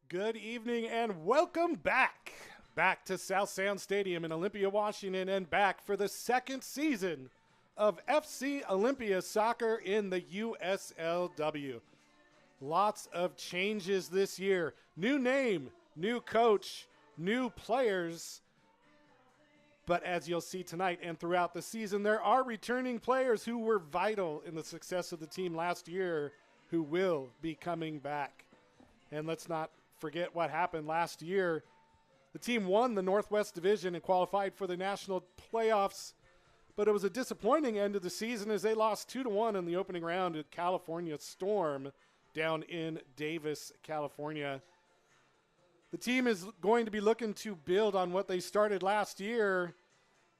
Good evening and welcome back to South Sound Stadium in Olympia, Washington, and back for the second season of FC Olympia Soccer in the USLW. Lots of changes this year. New name, new coach, new players. But as you'll see tonight and throughout the season, there are returning players who were vital in the success of the team last year who will be coming back. And let's not forget what happened last year. The team won the Northwest Division and qualified for the national playoffs, but it was a disappointing end of the season as they lost 2-1 in the opening round at California Storm down in Davis, California. The team is going to be looking to build on what they started last year.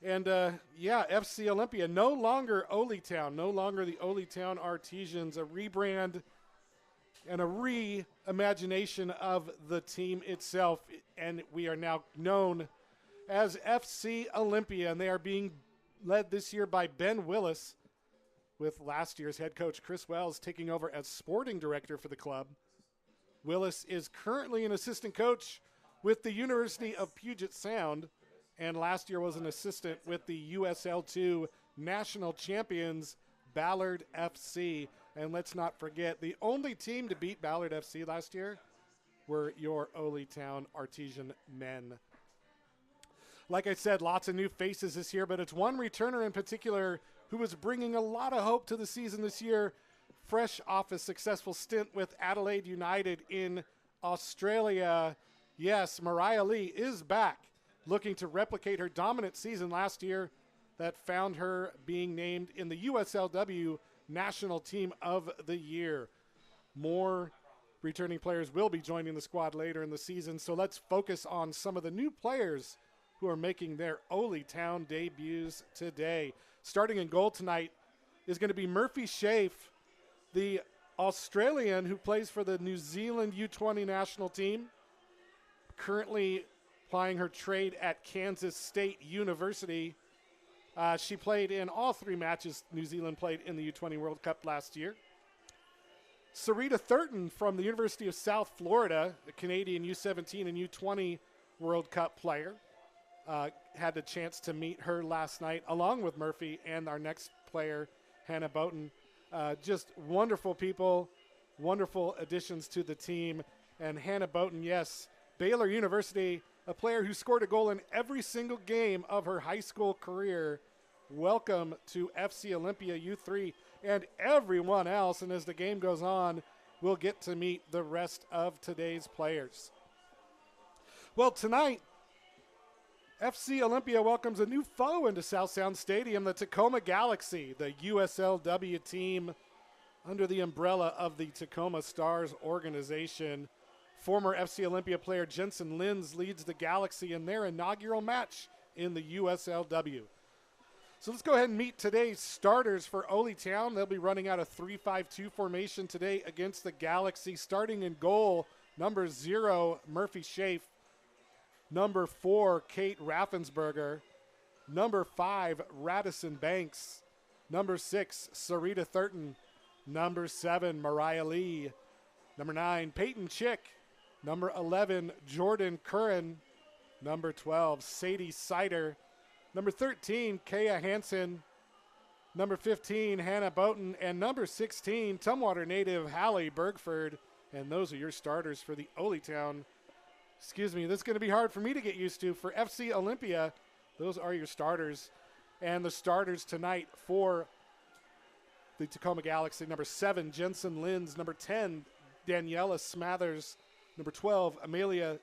And, FC Olympia, no longer Olytown, no longer the Olytown Artesians, a rebrand and a reimagination of the team itself. And we are now known as FC Olympia, and they are being led this year by Ben Willis, with last year's head coach Chris Wells taking over as sporting director for the club. Willis is currently an assistant coach with the University of Puget Sound, and last year was an assistant with the USL2 national champions, Ballard FC. And let's not forget, the only team to beat Ballard FC last year were your Olytown Artesian men. Like I said, lots of new faces this year, but it's one returner in particular who is bringing a lot of hope to the season this year, fresh off a successful stint with Adelaide United in Australia. Yes, Mariah Lee is back, looking to replicate her dominant season last year that found her being named in the USLW National Team of the Year. More returning players will be joining the squad later in the season, so let's focus on some of the new players who are making their Olytown debuts today. Starting in goal tonight is going to be Murphy Schaaf, the Australian who plays for the New Zealand U20 national team, currently plying her trade at Kansas State University. She played in all three matches New Zealand played in the U20 World Cup last year. Sarita Thurton from the University of South Florida, a Canadian U17 and U20 World Cup player. Had the chance to meet her last night along with Murphy and our next player, Hannah Boughton. Just wonderful people, wonderful additions to the team. And Hannah Boughton, yes, Baylor University, a player who scored a goal in every single game of her high school career. Welcome to FC Olympia U3 and everyone else. And as the game goes on, we'll get to meet the rest of today's players. Well, tonight, FC Olympia welcomes a new foe into South Sound Stadium, the Tacoma Galaxy, the USLW team under the umbrella of the Tacoma Stars organization. Former FC Olympia player Jensen Linz leads the Galaxy in their inaugural match in the USLW. So let's go ahead and meet today's starters for Olytown. They'll be running out a 3-5-2 formation today against the Galaxy. Starting in goal, number 0, Murphy Schaaf. Number 4, Kate Raffensberger. Number 5, Radisson Banks. Number 6, Sarita Thurton. Number 7, Mariah Lee. Number 9, Peyton Chick. Number 11, Jordan Curran. Number 12, Sadie Sider. Number 13, Kaya Hansen. Number 15, Hannah Boughton. And number 16, Tumwater native Hallie Bergford. And those are your starters for the Olytown. This is going to be hard for me to get used to. For FC Olympia, those are your starters. And the starters tonight for the Tacoma Galaxy: number 7, Jensen Linz. Number 10, Daniela Smathers. Number 12, Amelia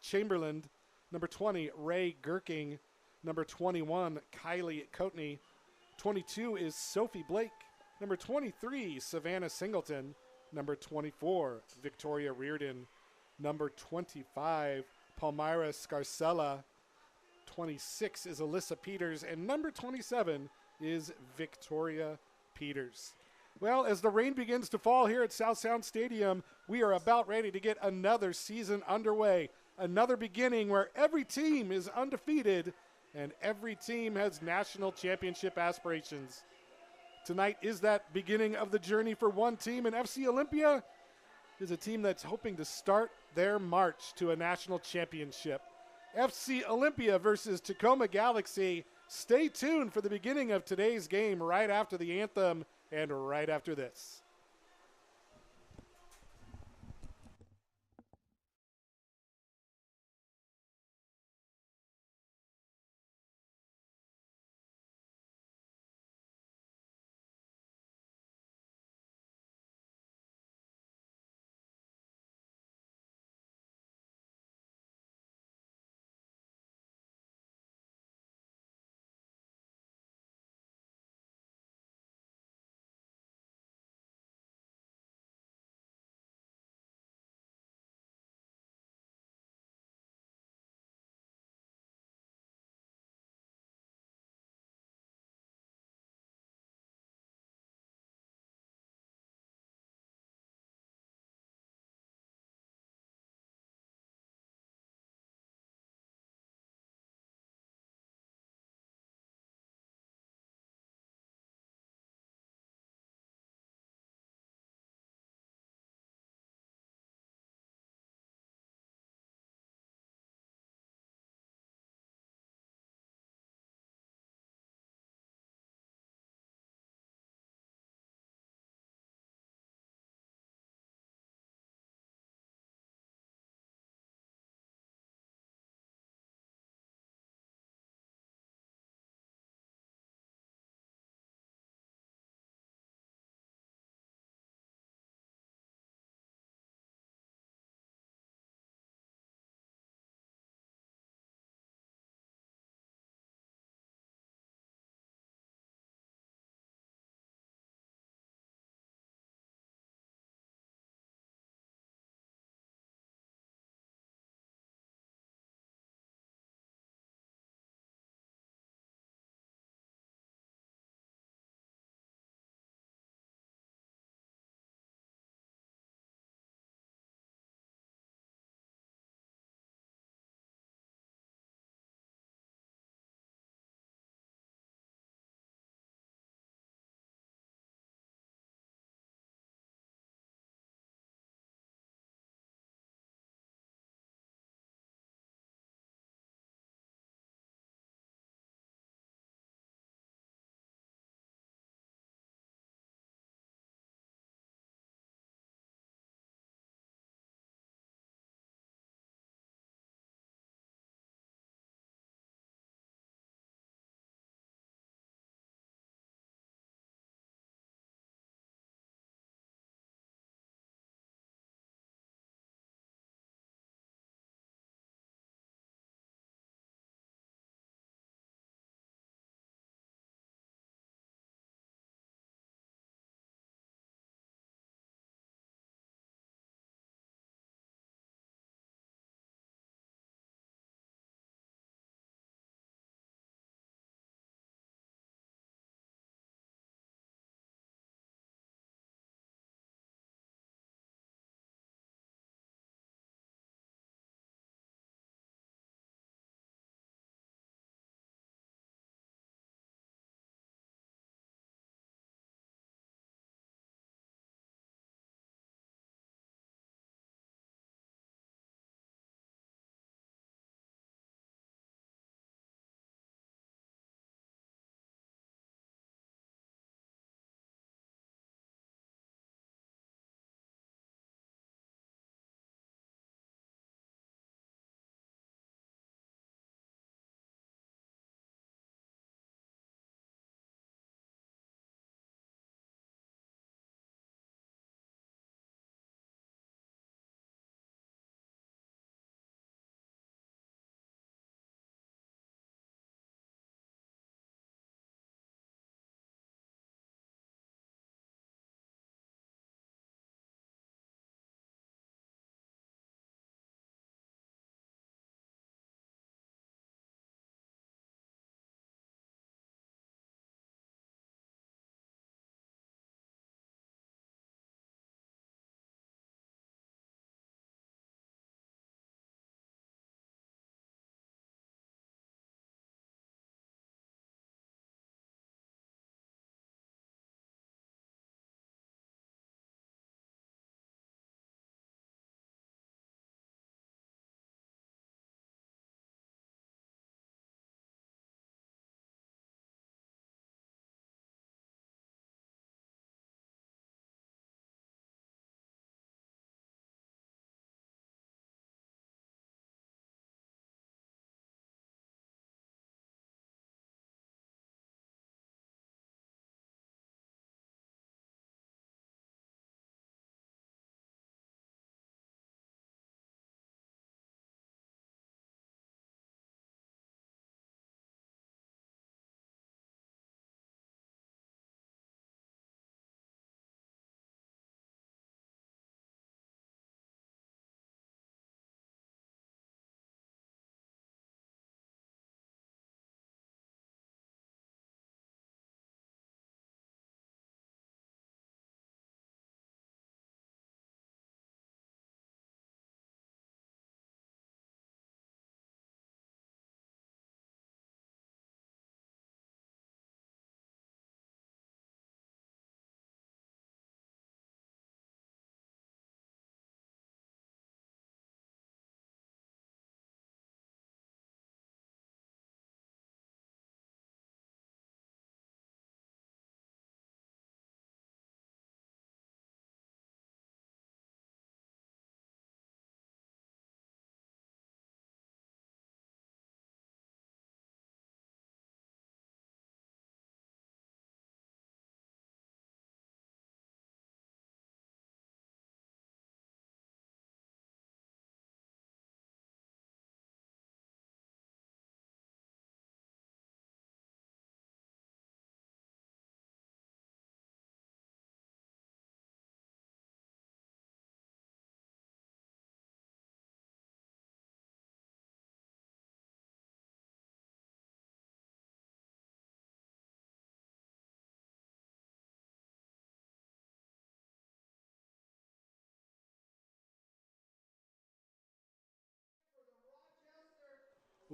Chamberlain. Number 20, Ray Gherking. Number 21, Kylie Coatney. 22 is Sophie Blake. Number 23, Savannah Singleton. Number 24, Victoria Reardon. Number 25, Palmyra Scarcella. 26 is Alyssa Peters. And number 27 is Victoria Peters. Well, as the rain begins to fall here at South Sound Stadium, we are about ready to get another season underway. Another beginning where every team is undefeated and every team has national championship aspirations. Tonight is that beginning of the journey for one team, and FC Olympia is a team that's hoping to start their march to a national championship. FC Olympia versus Tacoma Galaxy. Stay tuned for the beginning of today's game right after the anthem and right after this.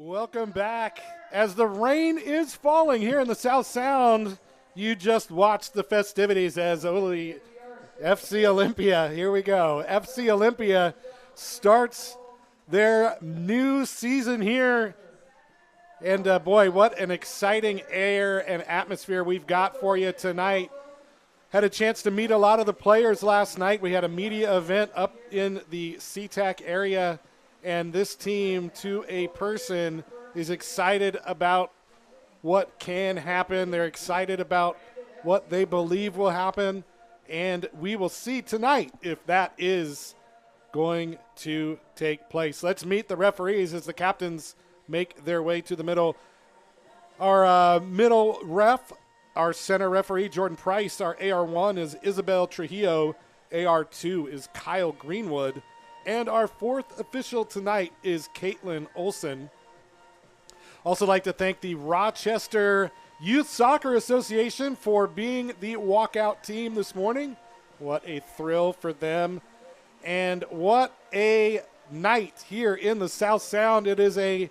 Welcome back. As the rain is falling here in the South Sound, you just watched the festivities as FC Olympia, here we go. FC Olympia starts their new season here. And boy, what an exciting air and atmosphere we've got for you tonight. Had a chance to meet a lot of the players last night. We had a media event up in the SeaTac area, and this team, to a person, is excited about what can happen. They're excited about what they believe will happen, and we will see tonight if that is going to take place. Let's meet the referees as the captains make their way to the middle. Our middle ref, our center referee, Jordan Price. Our AR1 is Isabel Trujillo. AR2 is Kyle Greenwood. And our fourth official tonight is Caitlin Olson. Also like to thank the Rochester Youth Soccer Association for being the walkout team this morning. What a thrill for them. And what a night here in the South Sound. It is a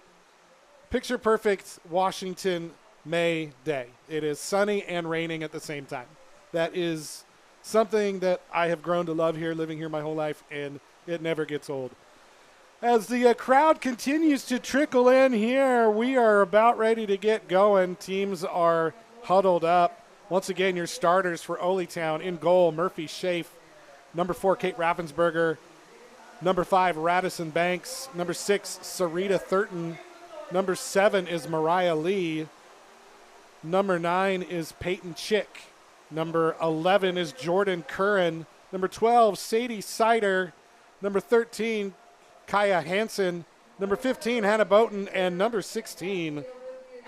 picture-perfect Washington May day. It is sunny and raining at the same time. That is something that I have grown to love here, living here my whole life, and it never gets old. As the crowd continues to trickle in here, we are about ready to get going. Teams are huddled up. Once again, your starters for Olytown in goal, Murphy Schaaf. Number 4, Kate Raffensberger. Number 5, Radisson Banks. Number 6, Sarita Thurton. Number 7 is Mariah Lee. Number 9 is Peyton Chick. Number 11 is Jordan Curran. Number 12, Sadie Sider. Number 13, Kaya Hansen. Number 15, Hannah Boughton. And number 16,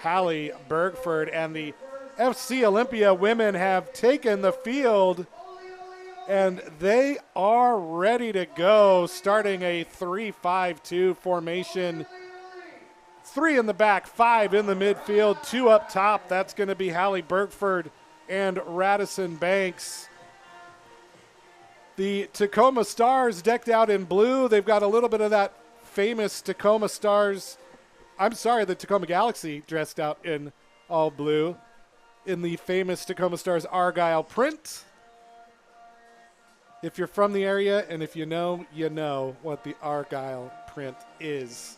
Hallie Bergford. And the FC Olympia women have taken the field, and they are ready to go, starting a 3-5-2 formation. 3 in the back, 5 in the midfield, 2 up top. That's going to be Hallie Bergford and Radisson Banks. The Tacoma Stars decked out in blue. They've got a little bit of that famous Tacoma Stars. I'm sorry, the Tacoma Galaxy dressed out in all blue in the famous Tacoma Stars Argyle print. If you're from the area and if you know what the Argyle print is.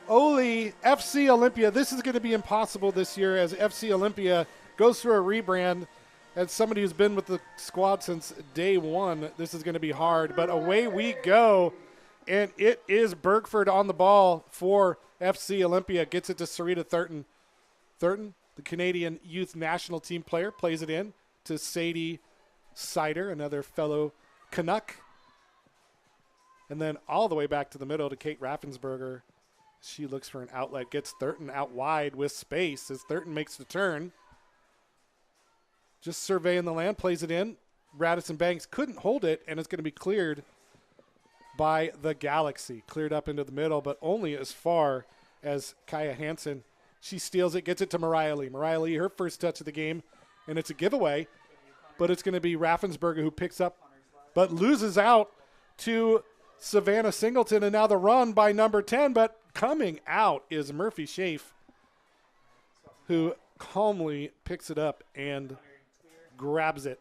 FC Olympia, this is going to be impossible this year as FC Olympia goes through a rebrand. As somebody who's been with the squad since day one, this is going to be hard. But away we go, and it is Bergford on the ball for FC Olympia. Gets it to Sarita Thurton. Thurton, the Canadian Youth National Team player, plays it in to Sadie Sider, another fellow Canuck. And then all the way back to the middle to Kate Raffensberger. She looks for an outlet, gets Thurton out wide with space as Thurton makes the turn. Just surveying the land, plays it in. Radisson Banks couldn't hold it, and it's going to be cleared by the Galaxy. Cleared up into the middle, but only as far as Kaya Hansen. She steals it, gets it to Mariah Lee. Mariah Lee, her first touch of the game, and it's a giveaway, but it's going to be Raffensberger who picks up, but loses out to Savannah Singleton, and now the run by number 10, but coming out is Murphy Schaaf, who calmly picks it up and grabs it.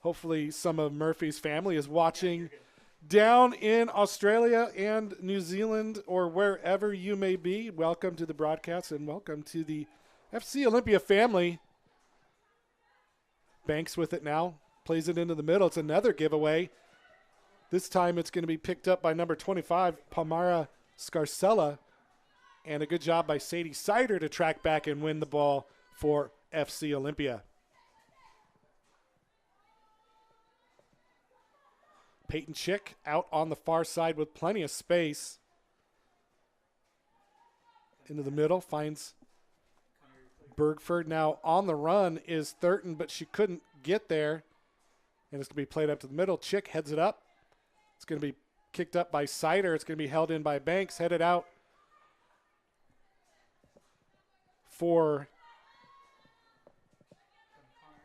Hopefully some of Murphy's family is watching down in Australia and New Zealand or wherever you may be. Welcome to the broadcast and welcome to the FC Olympia family. Banks with it now, plays it into the middle. It's another giveaway. This time it's going to be picked up by number 25, Palmara Scarcella. And a good job by Sadie Sider to track back and win the ball for FC Olympia. Peyton Chick out on the far side with plenty of space. Into the middle, finds Bergford. Now on the run is Thurton, but she couldn't get there. And it's going to be played up to the middle. Chick heads it up. It's going to be kicked up by Sider. It's going to be held in by Banks. Headed out for,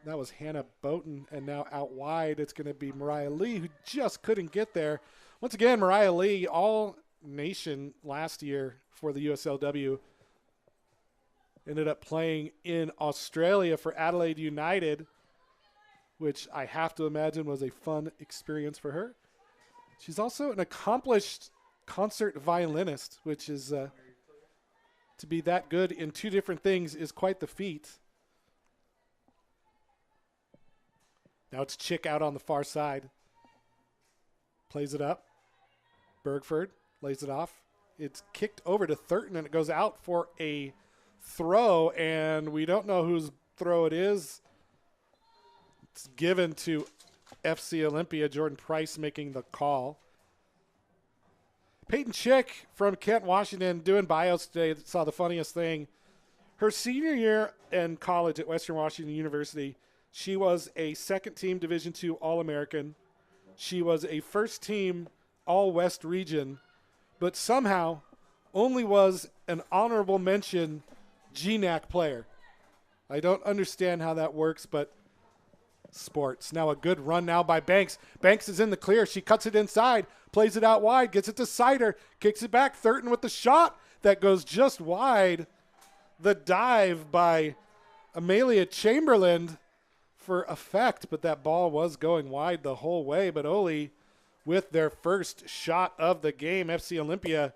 that was Hannah Boughton, and now out wide it's going to be Mariah Lee, who just couldn't get there. Once again, Mariah Lee, all nation last year for the USLW. Ended up playing in Australia for Adelaide United, which I have to imagine was a fun experience for her. She's also an accomplished concert violinist, which is to be that good in two different things is quite the feat. Now it's Chick out on the far side. Plays it up. Bergford lays it off. It's kicked over to Thurton, and it goes out for a throw, and we don't know whose throw it is. It's given to FC Olympia. Jordan Price making the call. Peyton Chick from Kent, Washington, doing bios today. Saw the funniest thing. Her senior year in college at Western Washington University, she was a second-team Division II All-American. She was a first-team All-West region, but somehow only was an honorable mention GNAC player. I don't understand how that works, but sports. Now a good run now by Banks. Banks is in the clear. She cuts it inside, plays it out wide, gets it to Sider, kicks it back. Thurton with the shot that goes just wide. The dive by Amelia Chamberlain for effect, but that ball was going wide the whole way. But Oli with their first shot of the game. FC Olympia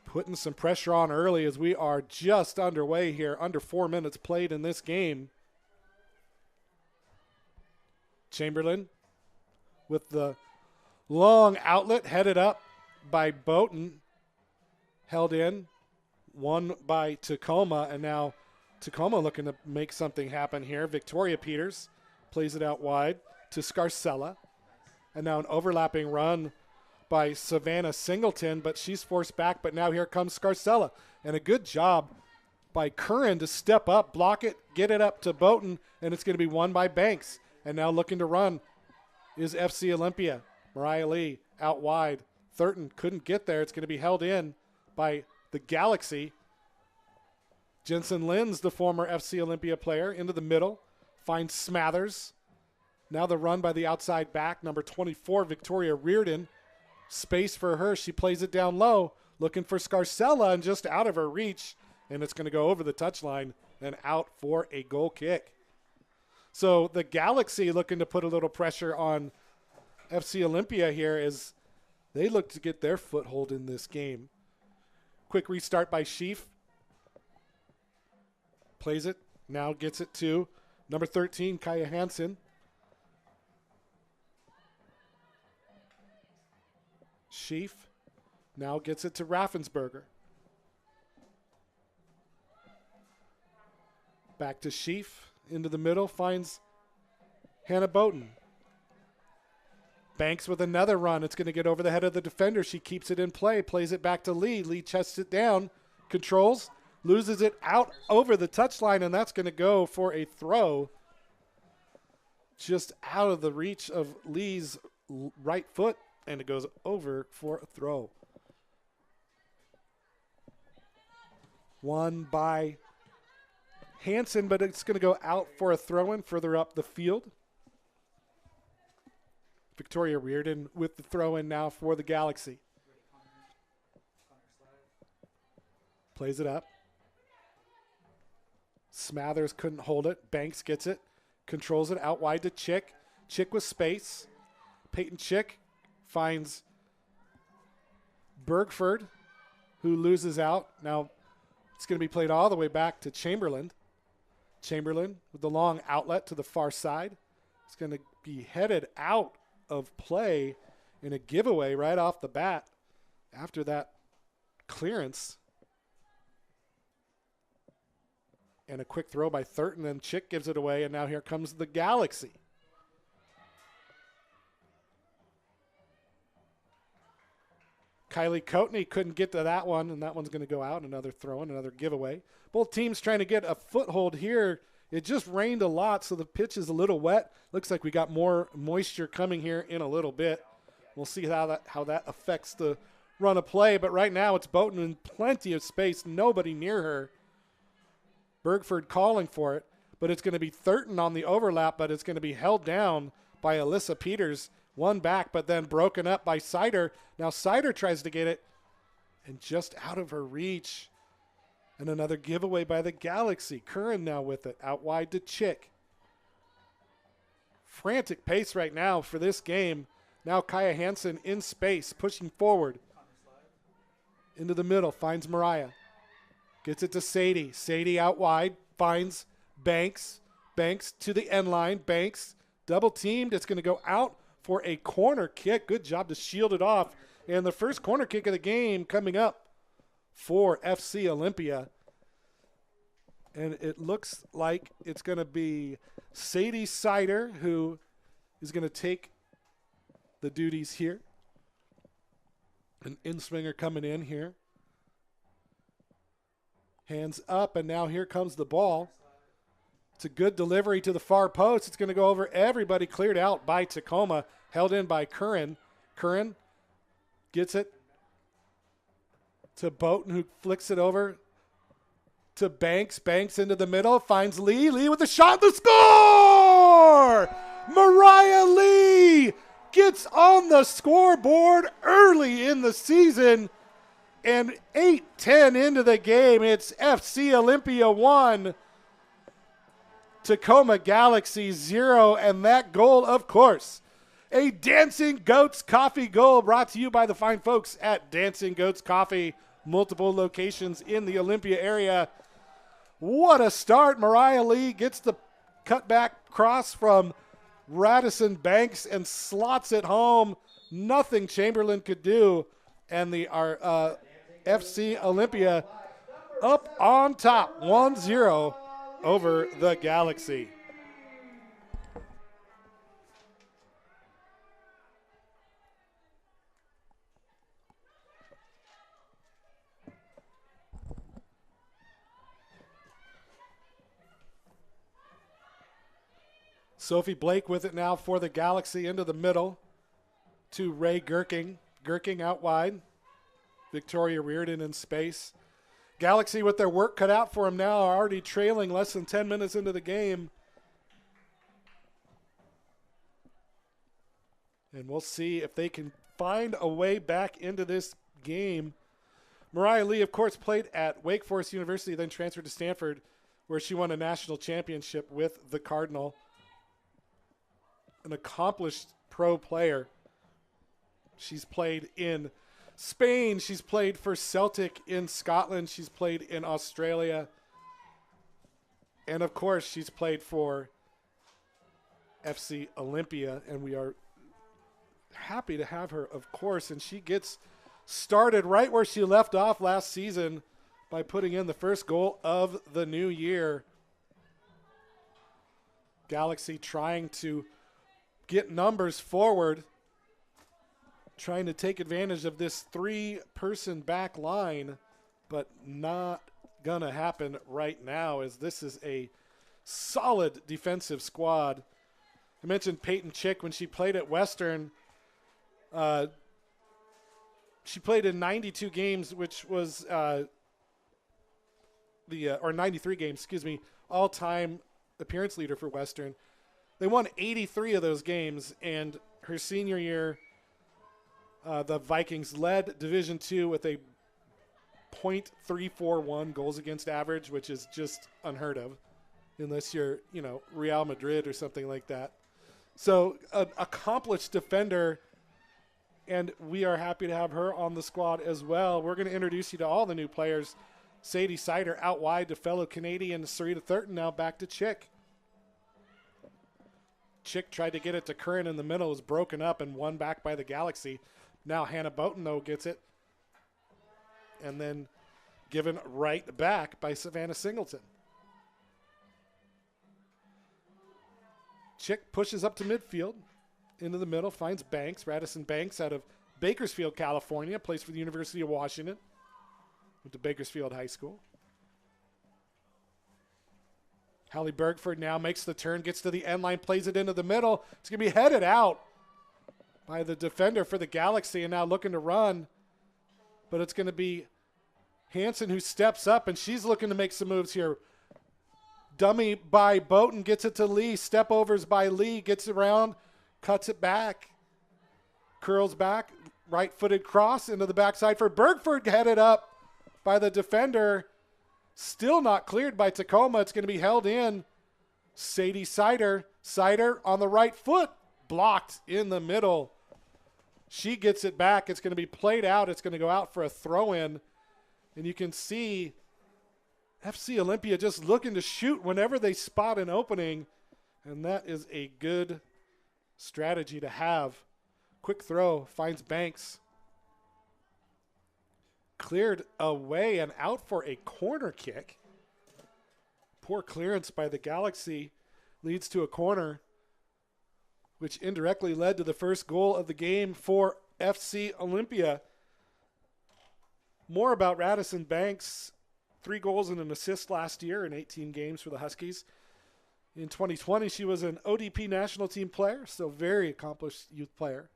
putting some pressure on early as we are just underway here. Under 4 minutes played in this game. Chamberlain with the long outlet headed up by Boughton. Held in. Won by Tacoma, and now Tacoma looking to make something happen here. Victoria Peters plays it out wide to Scarcella. And now an overlapping run by Savannah Singleton, but she's forced back. But now here comes Scarcella. And a good job by Curran to step up, block it, get it up to Boughton, and it's going to be won by Banks. And now looking to run is FC Olympia. Mariah Lee out wide. Thurton couldn't get there. It's going to be held in by the Galaxy. Jensen Linz, the former FC Olympia player, into the middle. Finds Smathers. Now the run by the outside back, number 24, Victoria Reardon. Space for her. She plays it down low, looking for Scarcella, and just out of her reach. And it's going to go over the touchline and out for a goal kick. So the Galaxy looking to put a little pressure on FC Olympia here as they look to get their foothold in this game. Quick restart by Sheaf. Plays it. Now gets it to number 13, Kaya Hansen. Sheaf now gets it to Raffensberger. Back to Sheaf. Into the middle, finds Hannah Boughton. Banks with another run. It's going to get over the head of the defender. She keeps it in play, plays it back to Lee. Lee chests it down, controls, loses it out over the touchline, and that's going to go for a throw just out of the reach of Lee's right foot, and it goes over for a throw. Won by Hansen, but it's going to go out for a throw-in further up the field. Victoria Reardon with the throw-in now for the Galaxy. Plays it up. Smathers couldn't hold it. Banks gets it. Controls it out wide to Chick. Chick with space. Peyton Chick finds Bergford, who loses out. Now it's going to be played all the way back to Chamberlain. Chamberlain with the long outlet to the far side. It's going to be headed out of play in a giveaway right off the bat after that clearance. And a quick throw by Thurton, and Chick gives it away, and now here comes the Galaxy. Kylie Coatney couldn't get to that one, and that one's going to go out. Another throw-in, another giveaway. Both teams trying to get a foothold here. It just rained a lot, so the pitch is a little wet. Looks like we got more moisture coming here in a little bit. We'll see how that affects the run of play. But right now it's Boughton in plenty of space, nobody near her. Bergford calling for it, but it's going to be Thurton on the overlap, but it's going to be held down by Alyssa Peters One back, but then broken up by Sider. Now Sider tries to get it, and just out of her reach. And another giveaway by the Galaxy. Curran now with it, out wide to Chick. Frantic pace right now for this game. Now Kaya Hansen in space, pushing forward. Into the middle, finds Mariah. Gets it to Sadie. Sadie out wide, finds Banks. Banks to the end line. Banks double teamed. It's going to go out for a corner kick. Good job to shield it off. And the first corner kick of the game coming up for FC Olympia. And it looks like it's going to be Sadie Sider who is going to take the duties here. An in-swinger coming in here. Hands up, and now here comes the ball. It's a good delivery to the far post. It's going to go over everybody, cleared out by Tacoma, held in by Curran. Curran gets it to Boughton, who flicks it over to Banks. Banks into the middle, finds Lee. Lee with the shot, the score! Mariah Lee gets on the scoreboard early in the season. And 8-10 into the game, it's FC Olympia 1, Tacoma Galaxy 0. And that goal, of course, a Dancing Goats Coffee goal brought to you by the fine folks at Dancing Goats Coffee. Multiple locations in the Olympia area. What a start. Mariah Lee gets the cutback cross from Radisson Banks and slots it home. Nothing Chamberlain could do. And the FC Olympia up on top, 1-0 over the Galaxy. Sophie Blake with it now for the Galaxy into the middle to Ray Gherking. Gherking out wide. Victoria Reardon in space. Galaxy with their work cut out for them now, are already trailing less than 10 minutes into the game. And we'll see if they can find a way back into this game. Mariah Lee, of course, played at Wake Forest University, then transferred to Stanford, where she won a national championship with the Cardinal. An accomplished pro player. She's played in Spain. She's played for Celtic in Scotland. She's played in Australia. And, of course, she's played for FC Olympia. And we are happy to have her, of course. And she gets started right where she left off last season by putting in the first goal of the new year. Galaxy trying to get numbers forward, trying to take advantage of this three-person back line, but not going to happen right now as this is a solid defensive squad. I mentioned Peyton Chick when she played at Western. She played in 92 games, which was or 93 games, excuse me, all-time appearance leader for Western. They won 83 of those games, and her senior year, the Vikings led Division II with a .341 goals against average, which is just unheard of unless you're, Real Madrid or something like that. So an accomplished defender, and we are happy to have her on the squad as well. We're going to introduce you to all the new players. Sadie Sider out wide to fellow Canadian Sarita Thurton, now back to Chick. Chick tried to get it to Curran in the middle, was broken up and won back by the Galaxy. Now Hannah Boughton, though, gets it. And then given right back by Savannah Singleton. Chick pushes up to midfield, into the middle, finds Banks, Radisson Banks out of Bakersfield, California, plays for the University of Washington, went to Bakersfield High School. Hallie Bergford now makes the turn, gets to the end line, plays it into the middle. It's going to be headed out by the defender for the Galaxy and now looking to run. But it's going to be Hansen who steps up, and she's looking to make some moves here. Dummy by Boughton, gets it to Lee. Step overs by Lee, gets around, cuts it back. Curls back, right-footed cross into the backside for Bergford, headed up by the defender. Still not cleared by Tacoma. It's going to be held in. Sadie Sider. Sider on the right foot. Blocked in the middle. She gets it back. It's going to be played out. It's going to go out for a throw-in. And you can see FC Olympia just looking to shoot whenever they spot an opening. And that is a good strategy to have. Quick throw. Finds Banks. Cleared away and out for a corner kick. Poor clearance by the Galaxy leads to a corner, which indirectly led to the first goal of the game for FC Olympia. More about Radisson Banks. 3 goals and an assist last year in 18 games for the Huskies. In 2020, she was an ODP national team player, so very accomplished youth player.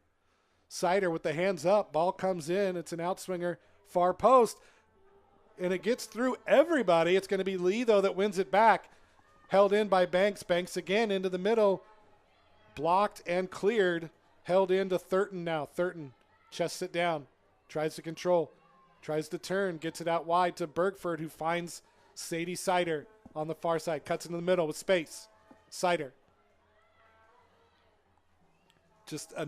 Sider with the hands up. Ball comes in. It's an outswinger. Far post, and it gets through everybody. It's going to be Lee, though, that wins it back. Held in by Banks. Banks again into the middle. Blocked and cleared. Held in to Thurton now. Thurton chests it down. Tries to control. Tries to turn. Gets it out wide to Bergford, who finds Sadie Sider on the far side. Cuts into the middle with space. Sider. Just a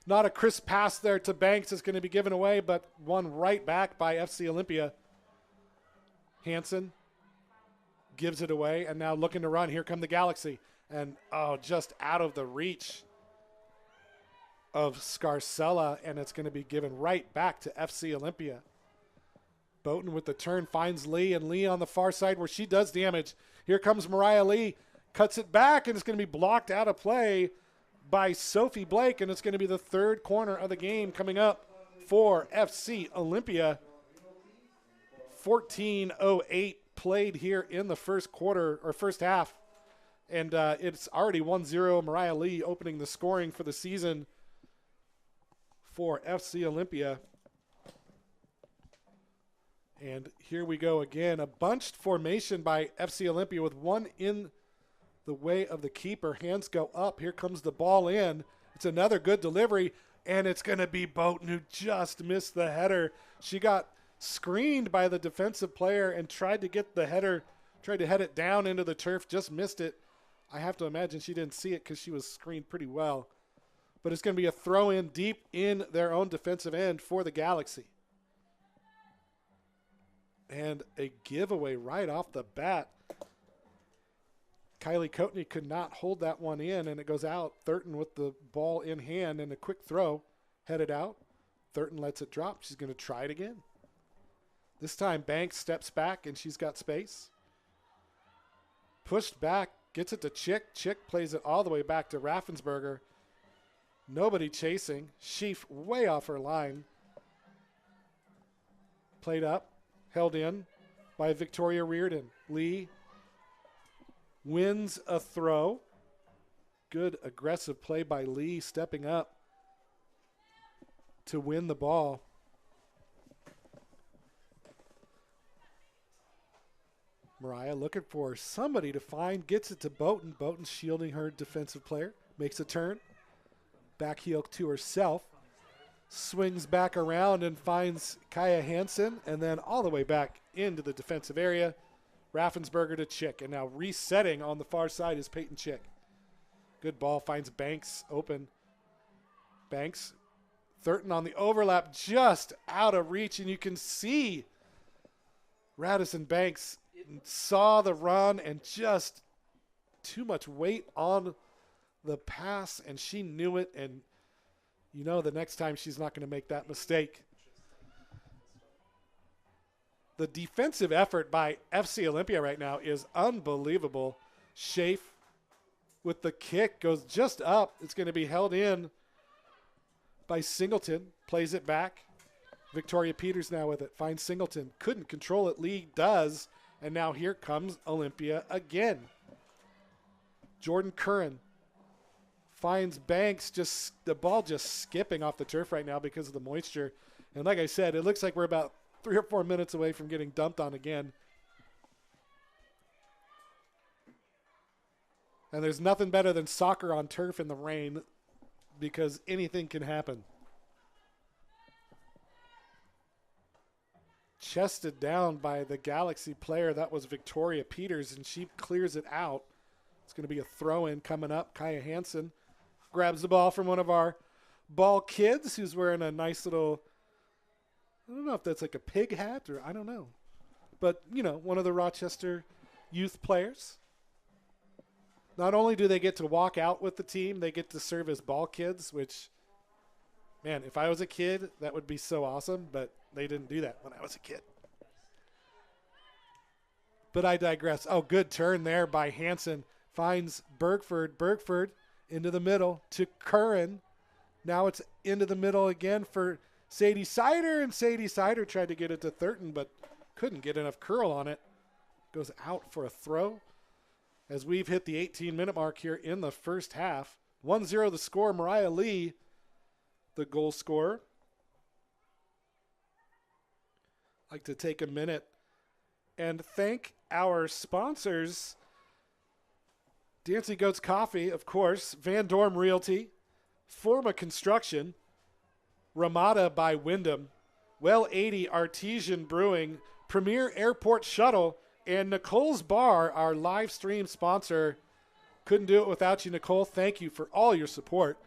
not a crisp pass there to Banks is going to be given away, but one right back by FC Olympia. Hansen gives it away, and now looking to run. Here come the Galaxy. And, just out of the reach of Scarcella, and it's going to be given right back to FC Olympia. Boughton with the turn finds Lee, and Lee on the far side where she does damage. Here comes Mariah Lee. Cuts it back, and it's going to be blocked out of play by Sophie Blake, and it's going to be the third corner of the game coming up for FC Olympia. 14:08 played here in the first quarter or first half, and it's already 1-0. Mariah Lee opening the scoring for the season for FC Olympia. And here we go again, a bunched formation by FC Olympia with one in the way of the keeper. Hands go up. Here comes the ball in. It's another good delivery, and it's going to be Boughton, who just missed the header. She got screened by the defensive player and tried to get the header, tried to head it down into the turf, just missed it. I have to imagine she didn't see it because she was screened pretty well. But it's going to be a throw in deep in their own defensive end for the Galaxy. And a giveaway right off the bat. Kylie Coatney could not hold that one in, and it goes out. Thurton with the ball in hand and a quick throw headed out. Thurton lets it drop. She's going to try it again. This time Banks steps back, and she's got space. Pushed back, gets it to Chick. Chick plays it all the way back to Raffensberger. Nobody chasing. Sheaf way off her line. Played up, held in by Victoria Reardon. Lee wins a throw. Good aggressive play by Lee, stepping up to win the ball. Mariah looking for somebody to find, gets it to Boughton. Boughton shielding her defensive player, makes a turn, back heel to herself, swings back around and finds Kaya Hansen, and then all the way back into the defensive area. Raffensberger to Chick, and now resetting on the far side is Peyton Chick. Good ball, finds Banks open. Banks, Thurton on the overlap, just out of reach, and you can see Radisson Banks saw the run and just too much weight on the pass, and she knew it, and you know the next time she's not going to make that mistake. The defensive effort by FC Olympia right now is unbelievable. Schaaf with the kick goes just up. It's going to be held in by Singleton. Plays it back. Victoria Peters now with it. Finds Singleton. Couldn't control it. Lee does. And now here comes Olympia again. Jordan Curran finds Banks. Just the ball just skipping off the turf right now because of the moisture. And like I said, it looks like we're about 3 or 4 minutes away from getting dumped on again. And there's nothing better than soccer on turf in the rain. because anything can happen. Chested down by the Galaxy player. That was Victoria Peters, and she clears it out. It's going to be a throw-in coming up. Kaya Hansen grabs the ball from one of our ball kids who's wearing a nice little, I don't know if that's like a pig hat or I don't know. But, you know, one of the Rochester youth players. Not only do they get to walk out with the team, they get to serve as ball kids, which, man, if I was a kid, that would be so awesome. But they didn't do that when I was a kid. But I digress. Oh, good turn there by Hansen. Finds Bergford. Bergford into the middle to Curran. Now it's into the middle again for Sadie Sider. And Sadie Sider tried to get it to Thurton, but couldn't get enough curl on it. Goes out for a throw. As we've hit the 18-minute mark here in the first half. 1-0 the score. Mariah Lee, the goal scorer. I'd like to take a minute and thank our sponsors. Dancing Goats Coffee, of course. Van Dorm Realty. Forma Construction. Ramada by Wyndham. Well 80 Artesian Brewing. Premier Airport Shuttle. And Nicole's Bar, our live stream sponsor. Couldn't do it without you, Nicole. Thank you for all your support.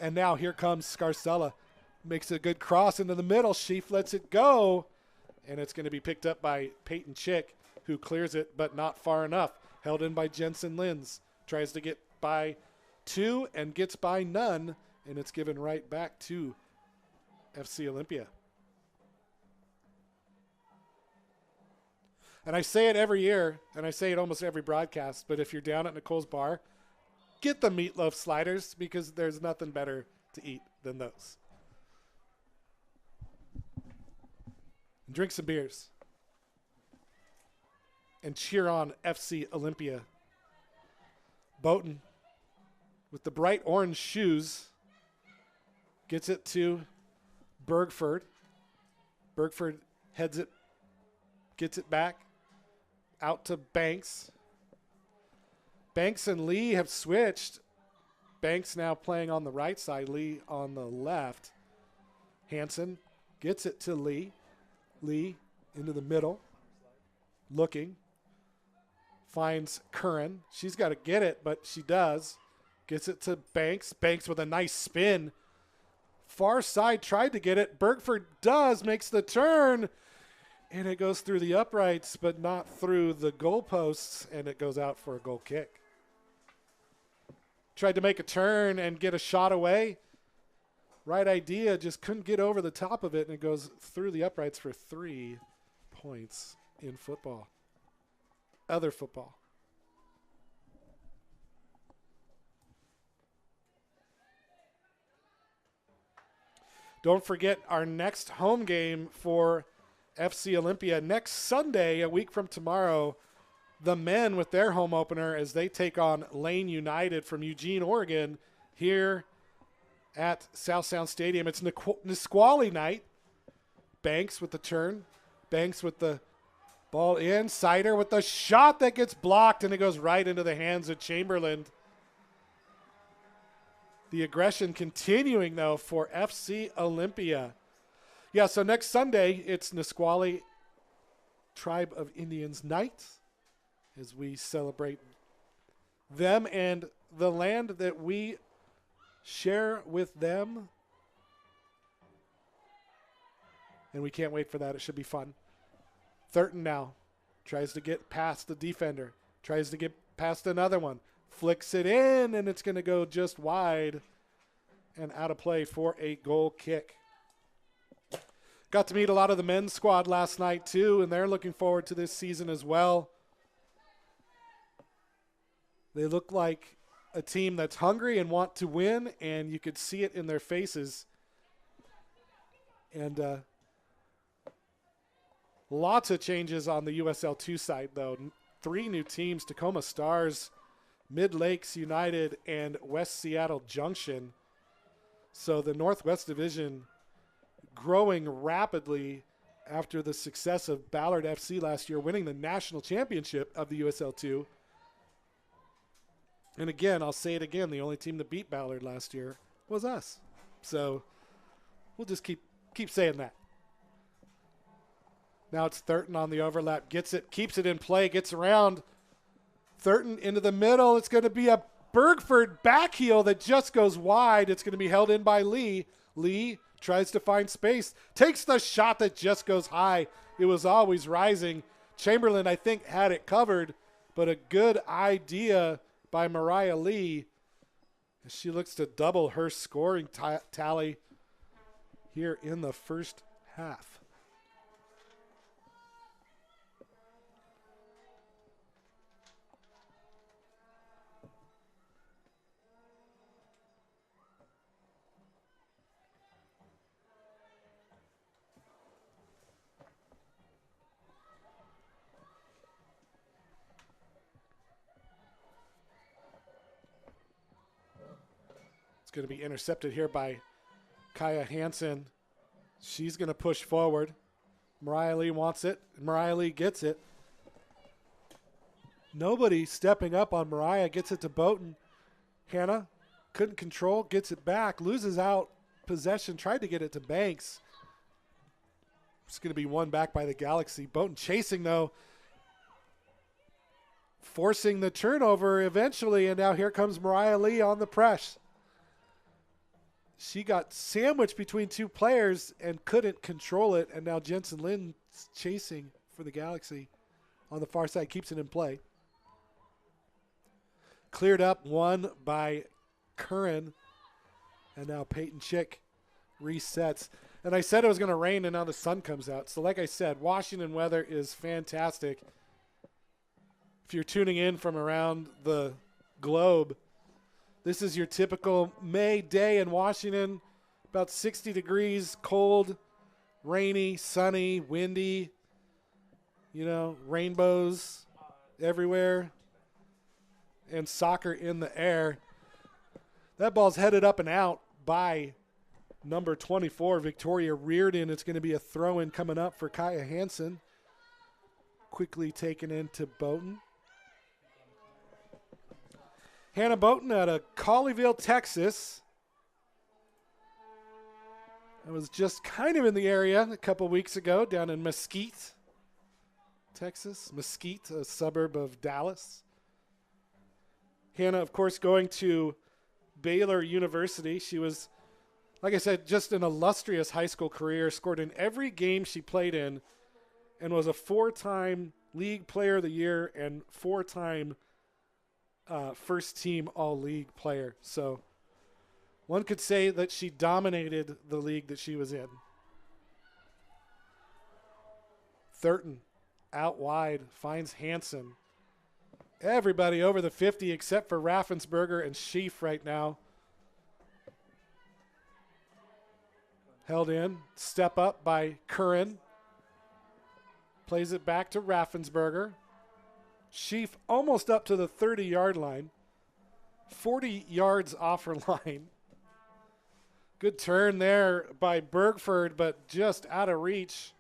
And now here comes Scarcella. Makes a good cross into the middle. Sheaf lets it go. And it's going to be picked up by Peyton Chick, who clears it, but not far enough. Held in by Jensen Linz. Tries to get by two and gets by none. And it's given right back to FC Olympia. And I say it every year, and I say it almost every broadcast, but if you're down at Nicole's Bar, get the meatloaf sliders because there's nothing better to eat than those. And drink some beers. And cheer on FC Olympia. Boughton with the bright orange shoes gets it to Bergford. Bergford heads it, gets it back out to Banks. Banks and Lee have switched. Banks now playing on the right side, Lee on the left. Hansen gets it to Lee. Lee into the middle, looking. Finds Curran. She's got to get it, but she does. Gets it to Banks. Banks with a nice spin. Far side tried to get it. Bergford does, makes the turn. And it goes through the uprights, but not through the goalposts, and it goes out for a goal kick. Tried to make a turn and get a shot away. Right idea, just couldn't get over the top of it, and it goes through the uprights for 3 points in football. Other football. Don't forget our next home game for FC Olympia next Sunday, a week from tomorrow. The men with their home opener as they take on Lane United from Eugene, Oregon, here at South Sound Stadium. It's Nisqually night. Banks with the turn. Banks with the ball in. Sider with the shot that gets blocked, and it goes right into the hands of Chamberlain. The aggression continuing, though, for FC Olympia. Yeah, so next Sunday, it's Nisqually Tribe of Indians night as we celebrate them and the land that we share with them. And we can't wait for that. It should be fun. Thurton now tries to get past the defender. Tries to get past another one. Flicks it in, and it's going to go just wide and out of play for a goal kick. Got to meet a lot of the men's squad last night, too, and they're looking forward to this season as well. They look like a team that's hungry and want to win, and you could see it in their faces. And lots of changes on the USL 2 side, though. 3 new teams, Tacoma Stars, Mid Lakes United, and West Seattle Junction. So the Northwest Division growing rapidly after the success of Ballard FC last year, winning the national championship of the USL 2. And again, I'll say it again, the only team that beat Ballard last year was us. So we'll just keep saying that. Now it's Thurton on the overlap. Gets it, keeps it in play, gets around. Thurton into the middle. It's going to be a Bergford back heel that just goes wide. It's going to be held in by Lee. Lee tries to find space. Takes the shot that just goes high. It was always rising. Chamberlain, I think, had it covered, but a good idea by Mariah Lee. She looks to double her scoring tally here in the first half. It's going to be intercepted here by Kaya Hansen. She's going to push forward. Mariah Lee wants it. Mariah Lee gets it. Nobody stepping up on Mariah. Gets it to Boughton. Hannah couldn't control. Gets it back. Loses out possession. Tried to get it to Banks. It's going to be won back by the Galaxy. Boughton chasing, though. Forcing the turnover eventually. And now here comes Mariah Lee on the press. She got sandwiched between two players and couldn't control it. And now Jensen Lynn's chasing for the Galaxy on the far side. Keeps it in play. Cleared up, won by Curran. And now Peyton Chick resets. And I said it was going to rain, and now the sun comes out. So like I said, Washington weather is fantastic. If you're tuning in from around the globe, this is your typical May day in Washington. About 60 degrees, cold, rainy, sunny, windy. You know, rainbows everywhere. And soccer in the air. That ball's headed up and out by number 24, Victoria Reardon. It's going to be a throw-in coming up for Kaya Hansen. Quickly taken into Boughton. Hannah Boughton out of Colleyville, Texas. I was just kind of in the area a couple weeks ago down in Mesquite, Texas. Mesquite, a suburb of Dallas. Hannah, of course, going to Baylor University. She was, like I said, just an illustrious high school career. Scored in every game she played in and was a 4-time League Player of the Year and 4-time first-team All-League player. So one could say that she dominated the league that she was in. Thurton out wide finds Hansen. Everybody over the 50 except for Raffensperger and Schief right now. Held in. Step up by Curran. Plays it back to Raffensperger. Schief almost up to the 30-yard line. 40 yards off her line. Good turn there by Bergford, but just out of reach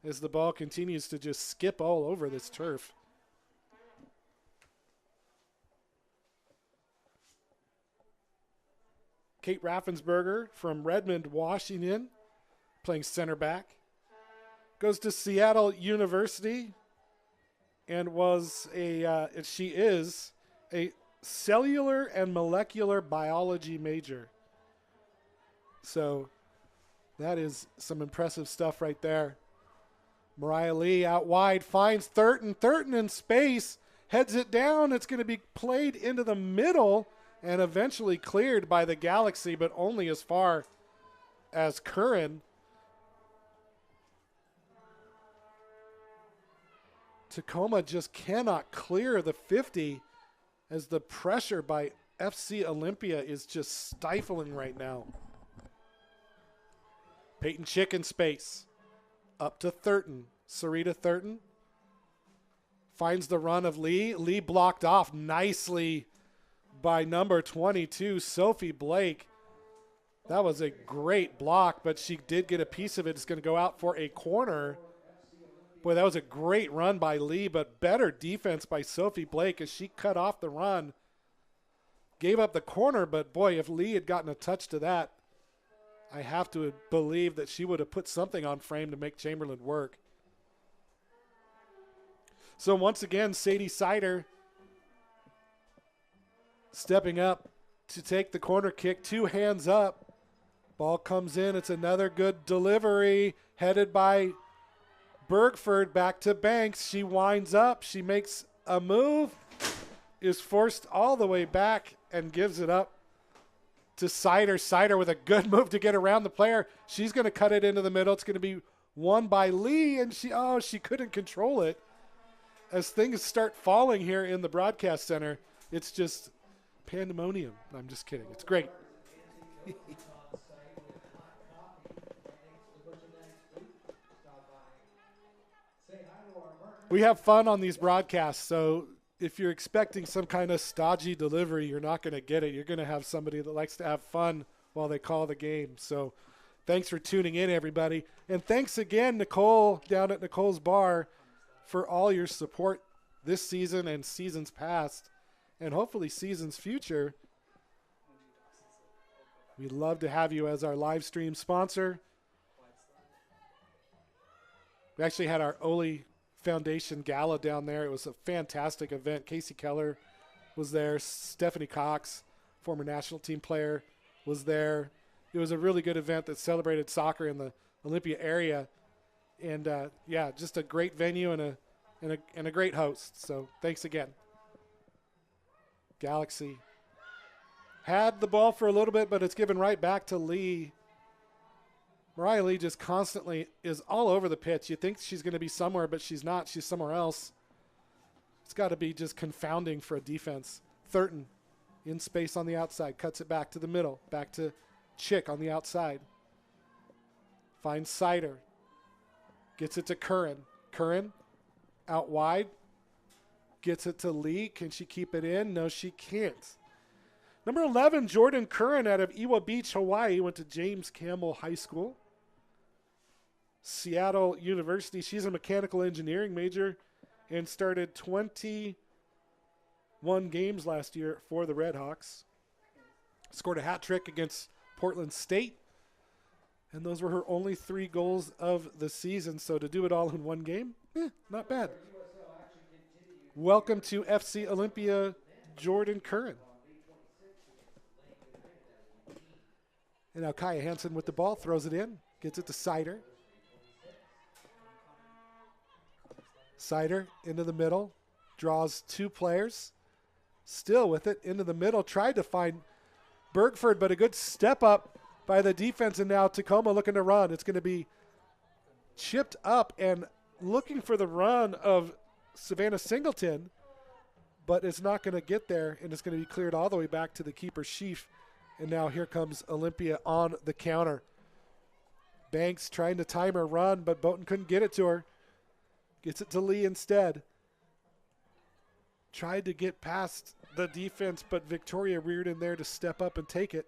as the ball continues to just skip all over this turf. Kate Raffensperger from Redmond, Washington, playing center back. Goes to Seattle University and she is a cellular and molecular biology major. So that is some impressive stuff right there. Mariah Lee out wide finds Thurton. Thurton in space, heads it down. It's going to be played into the middle and eventually cleared by the Galaxy, but only as far as Curran. Tacoma just cannot clear the 50 as the pressure by FC Olympia is just stifling right now. Peyton Chick in space. Up to Thurton. Sarita Thurton finds the run of Lee. Lee blocked off nicely by number 22, Sophie Blake. That was a great block, but she did get a piece of it. It's going to go out for a corner. Boy, that was a great run by Lee, but better defense by Sophie Blake as she cut off the run. gave up the corner, but boy, if Lee had gotten a touch to that, I have to believe that she would have put something on frame to make Chamberlain work. So once again, Sadie Sider stepping up to take the corner kick, 2 hands up. Ball comes in. It's another good delivery headed by Bergford back to Banks. She winds up. She makes a move, is forced all the way back and gives it up to Sider. Sider with a good move to get around the player. She's going to cut it into the middle. It's going to be won by Lee, and she couldn't control it. As things start falling here in the broadcast center, it's just pandemonium. I'm just kidding. It's great. We have fun on these broadcasts, so if you're expecting some kind of stodgy delivery, you're not going to get it. You're going to have somebody that likes to have fun while they call the game. So thanks for tuning in, everybody. And thanks again, Nicole, down at Nicole's Bar, for all your support this season and seasons past, and hopefully seasons future. We'd love to have you as our live stream sponsor. We actually had our Oli Foundation Gala down there. It was a fantastic event. Casey Keller was there. Stephanie Cox, former national team player, was there. It was a really good event that celebrated soccer in the Olympia area. And, yeah, just a great venue and a great host. So thanks again. Galaxy had the ball for a little bit, but it's given right back to Lee. Mariah Lee just constantly is all over the pitch. You think she's going to be somewhere, but she's not. She's somewhere else. It's got to be just confounding for a defense. Thurton in space on the outside. Cuts it back to the middle. Back to Chick on the outside. Finds Sider. Gets it to Curran. Curran out wide. Gets it to Lee. Can she keep it in? No, she can't. Number 11, Jordan Curran out of Iwa Beach, Hawaii. Went to James Campbell High School. Seattle University. She's a mechanical engineering major and started 21 games last year for the Redhawks. Scored a hat trick against Portland State. And those were her only 3 goals of the season. So to do it all in one game, not bad. Welcome to FC Olympia, Jordan Curran. And now Kaya Hansen with the ball, throws it in, gets it to Sider. Sider into the middle, draws 2 players. Still with it, into the middle, tried to find Bergford, but a good step up by the defense, and now Tacoma looking to run. It's going to be chipped up and looking for the run of Savannah Singleton, but it's not going to get there, and it's going to be cleared all the way back to the keeper, Sheaf. And now here comes Olympia on the counter. Banks trying to time her run, but Boughton couldn't get it to her. Gets it to Lee instead. Tried to get past the defense, but Victoria reared in there to step up and take it.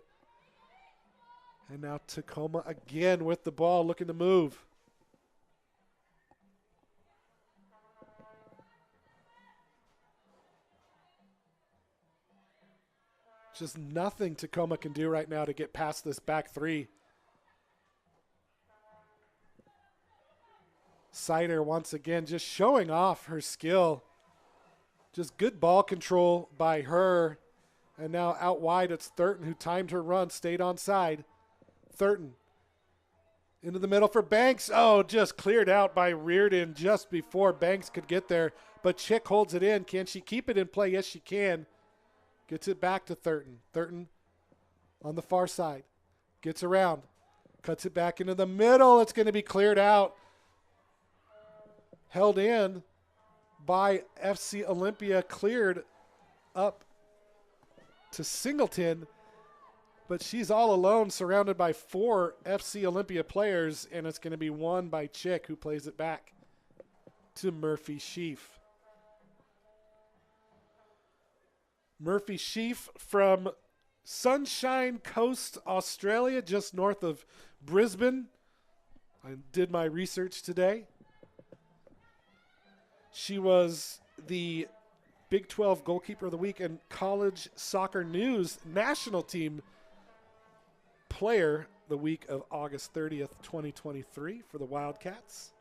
And now Tacoma again with the ball, looking to move. Just nothing Tacoma can do right now to get past this back 3. Sider once again just showing off her skill. Just good ball control by her. And now out wide, it's Thurton who timed her run, stayed on side. Thurton into the middle for Banks. Oh, just cleared out by Reardon just before Banks could get there. But Chick holds it in. Can she keep it in play? Yes, she can. Gets it back to Thurton. Thurton on the far side. Gets around. Cuts it back into the middle. It's going to be cleared out. Held in by FC Olympia. Cleared up to Singleton. But she's all alone, surrounded by 4 FC Olympia players. And it's going to be won by Chick, who plays it back to Murphy Sheaf. Murphy Sheaf from Sunshine Coast, Australia, just north of Brisbane. I did my research today. She was the Big 12 Goalkeeper of the Week and College Soccer News National Team Player the week of August 30th, 2023 for the Wildcats.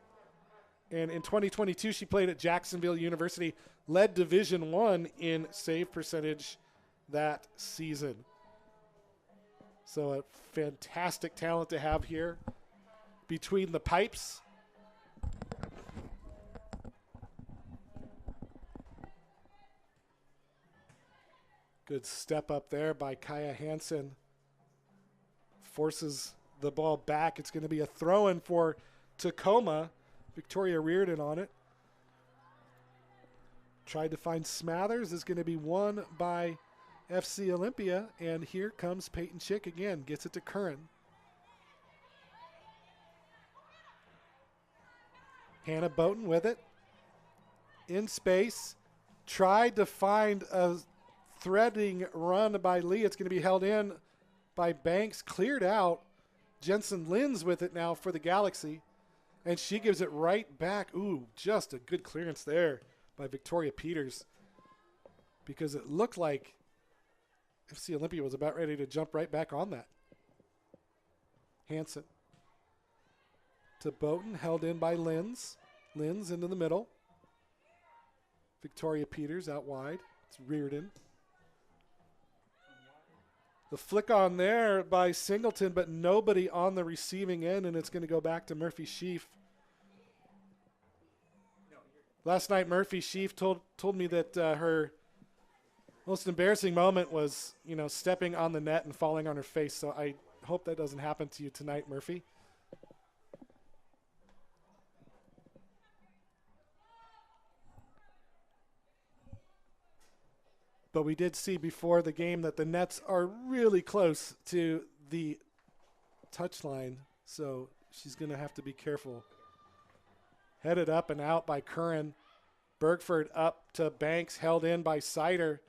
And in 2022, she played at Jacksonville University, led Division I in save percentage that season. So a fantastic talent to have here between the pipes. Good step up there by Kaya Hansen. Forces the ball back. It's going to be a throw-in for Tacoma. Victoria Reardon on it. Tried to find Smathers. Is going to be won by FC Olympia. And here comes Peyton Chick again. Gets it to Curran. Hannah Boughton with it. In space. Tried to find a threading run by Lee. It's going to be held in by Banks. Cleared out. Jensen Linz with it now for the Galaxy. And she gives it right back. Ooh, just a good clearance there by Victoria Peters. Because it looked like FC Olympia was about ready to jump right back on that. Hansen to Boughton, held in by Linz. Linz into the middle. Victoria Peters out wide. It's Reardon. The flick on there by Singleton, but nobody on the receiving end, and it's going to go back to Murphy Sheaf. Last night, Murphy Sheaf told me that her most embarrassing moment was, stepping on the net and falling on her face. So I hope that doesn't happen to you tonight, Murphy. But we did see before the game that the nets are really close to the touchline, so she's going to have to be careful. Headed up and out by Curran. Bergford up to Banks, held in by Sider.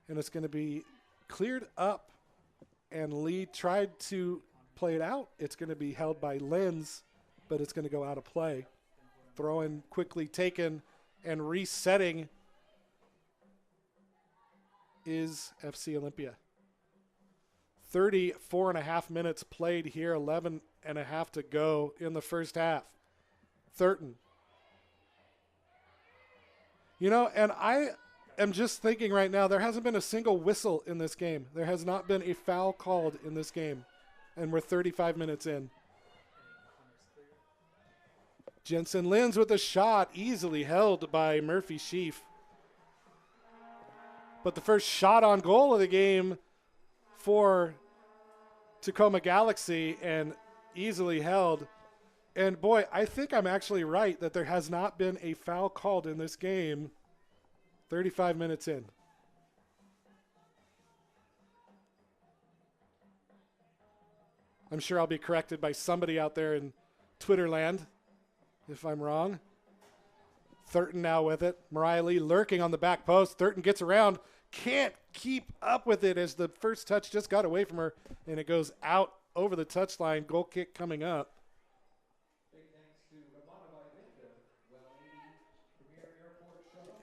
And it's going to be cleared up, and Lee tried to play it out. It's going to be held by Linz, but it's going to go out of play. Throw in quickly taken and resetting is FC Olympia. 34 and a half minutes played here, 11 and a half to go in the first half. Thurton. And I am just thinking right now, there hasn't been a single whistle in this game. There has not been a foul called in this game, and we're 35 minutes in. Jensen Linz with a shot, easily held by Murphy Sheaf. But the first shot on goal of the game for Tacoma Galaxy, and easily held. And boy, I think I'm actually right that there has not been a foul called in this game 35 minutes in. I'm sure I'll be corrected by somebody out there in Twitter land if I'm wrong. Thurton now with it. Mariah Lee lurking on the back post. Thurton gets around. Can't keep up with it as the first touch just got away from her, and it goes out over the touchline. Goal kick coming up.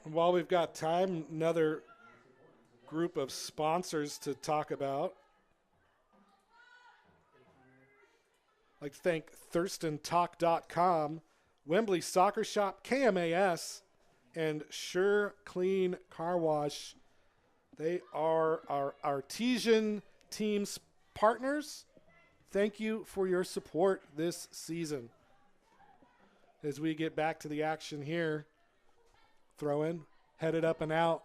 And while we've got time, another group of sponsors to talk about. I'd like to thank ThurstonTalk.com, Wembley Soccer Shop, KMAS, and Sure Clean Car Wash. They are our Artesian Team's partners. Thank you for your support this season. As we get back to the action here, throw in, headed up and out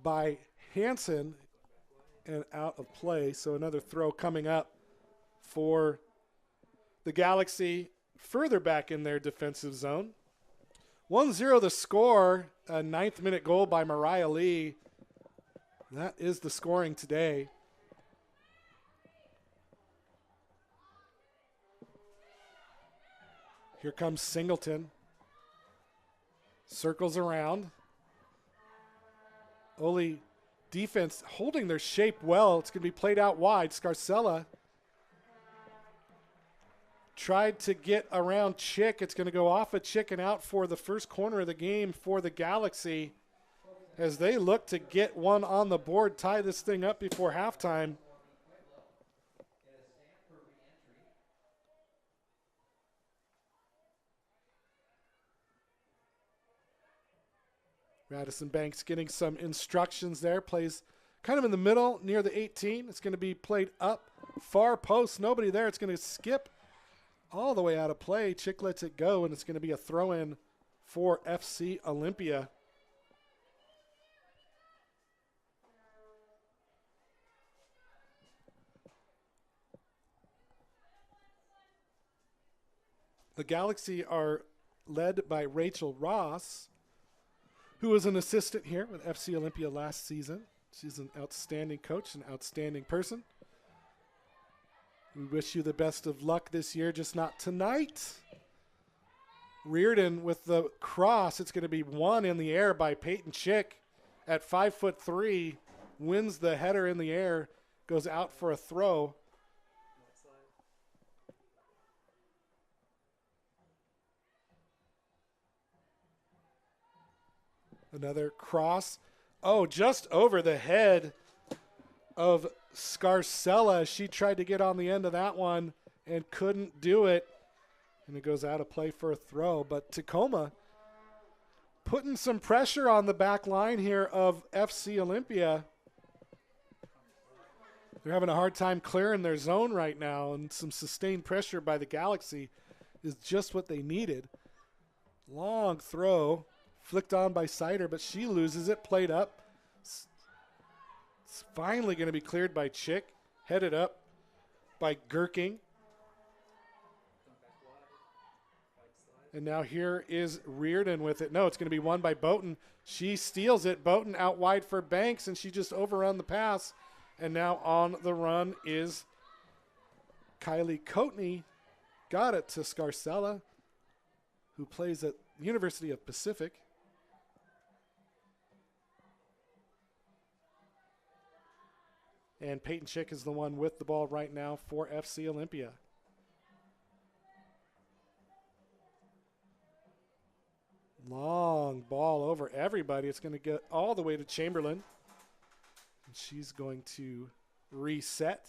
by Hansen, and out of play. So another throw coming up for the Galaxy further back in their defensive zone. 1-0 the score, a 9th minute goal by Mariah Lee. That is the scoring today. Here comes Singleton. Circles around. Oli defense holding their shape well. It's going to be played out wide. Scarcella tried to get around Chick. It's going to go off of Chick and out for the first corner of the game for the Galaxy as they look to get one on the board, tie this thing up before halftime. Madison Banks getting some instructions there. Plays kind of in the middle near the 18. It's going to be played up far post. Nobody there. It's going to skip all the way out of play. Chick lets it go, and it's going to be a throw-in for FC Olympia. The Galaxy are led by Rachel Ross, who was an assistant here with FC Olympia last season. She's an outstanding coach, an outstanding person. We wish you the best of luck this year, just not tonight. Reardon with the cross. It's going to be one in the air by Peyton Chick at 5'3", wins the header in the air, goes out for a throw. Another cross. Oh, just over the head of Scarcella. She tried to get on the end of that one and couldn't do it. And it goes out of play for a throw. But Tacoma putting some pressure on the back line here of FC Olympia. They're having a hard time clearing their zone right now, and some sustained pressure by the Galaxy is just what they needed. Long throw. Flicked on by Sider, but she loses it. Played up. It's finally going to be cleared by Chick. Headed up by Gherking. And now here is Reardon with it. No, it's going to be won by Boughton. She steals it. Boughton out wide for Banks, and she just overrun the pass. And now on the run is Kylie Coatney. Got it to Scarcella, who plays at University of Pacific. And Peyton Chick is the one with the ball right now for FC Olympia. Long ball over everybody. It's going to get all the way to Chamberlain. And she's going to reset.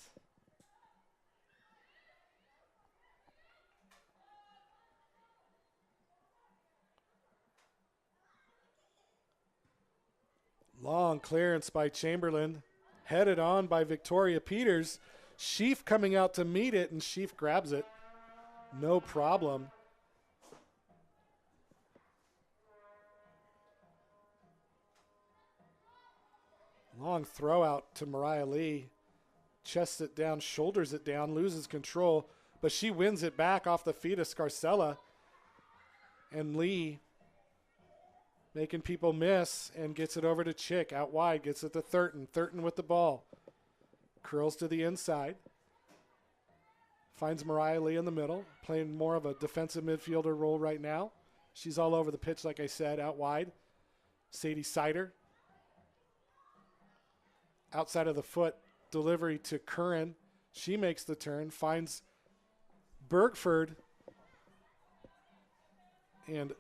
Long clearance by Chamberlain. Headed on by Victoria Peters. Sheaf coming out to meet it, and Sheaf grabs it. No problem. Long throw out to Mariah Lee. Chests it down, shoulders it down, loses control, but she wins it back off the feet of Scarcella. And Lee making people miss and gets it over to Chick. Out wide, gets it to Thurton. Thurton with the ball. Curls to the inside. Finds Mariah Lee in the middle, playing more of a defensive midfielder role right now. She's all over the pitch, like I said, out wide. Sadie Sider. Outside of the foot, delivery to Curran. She makes the turn, finds Bergford. And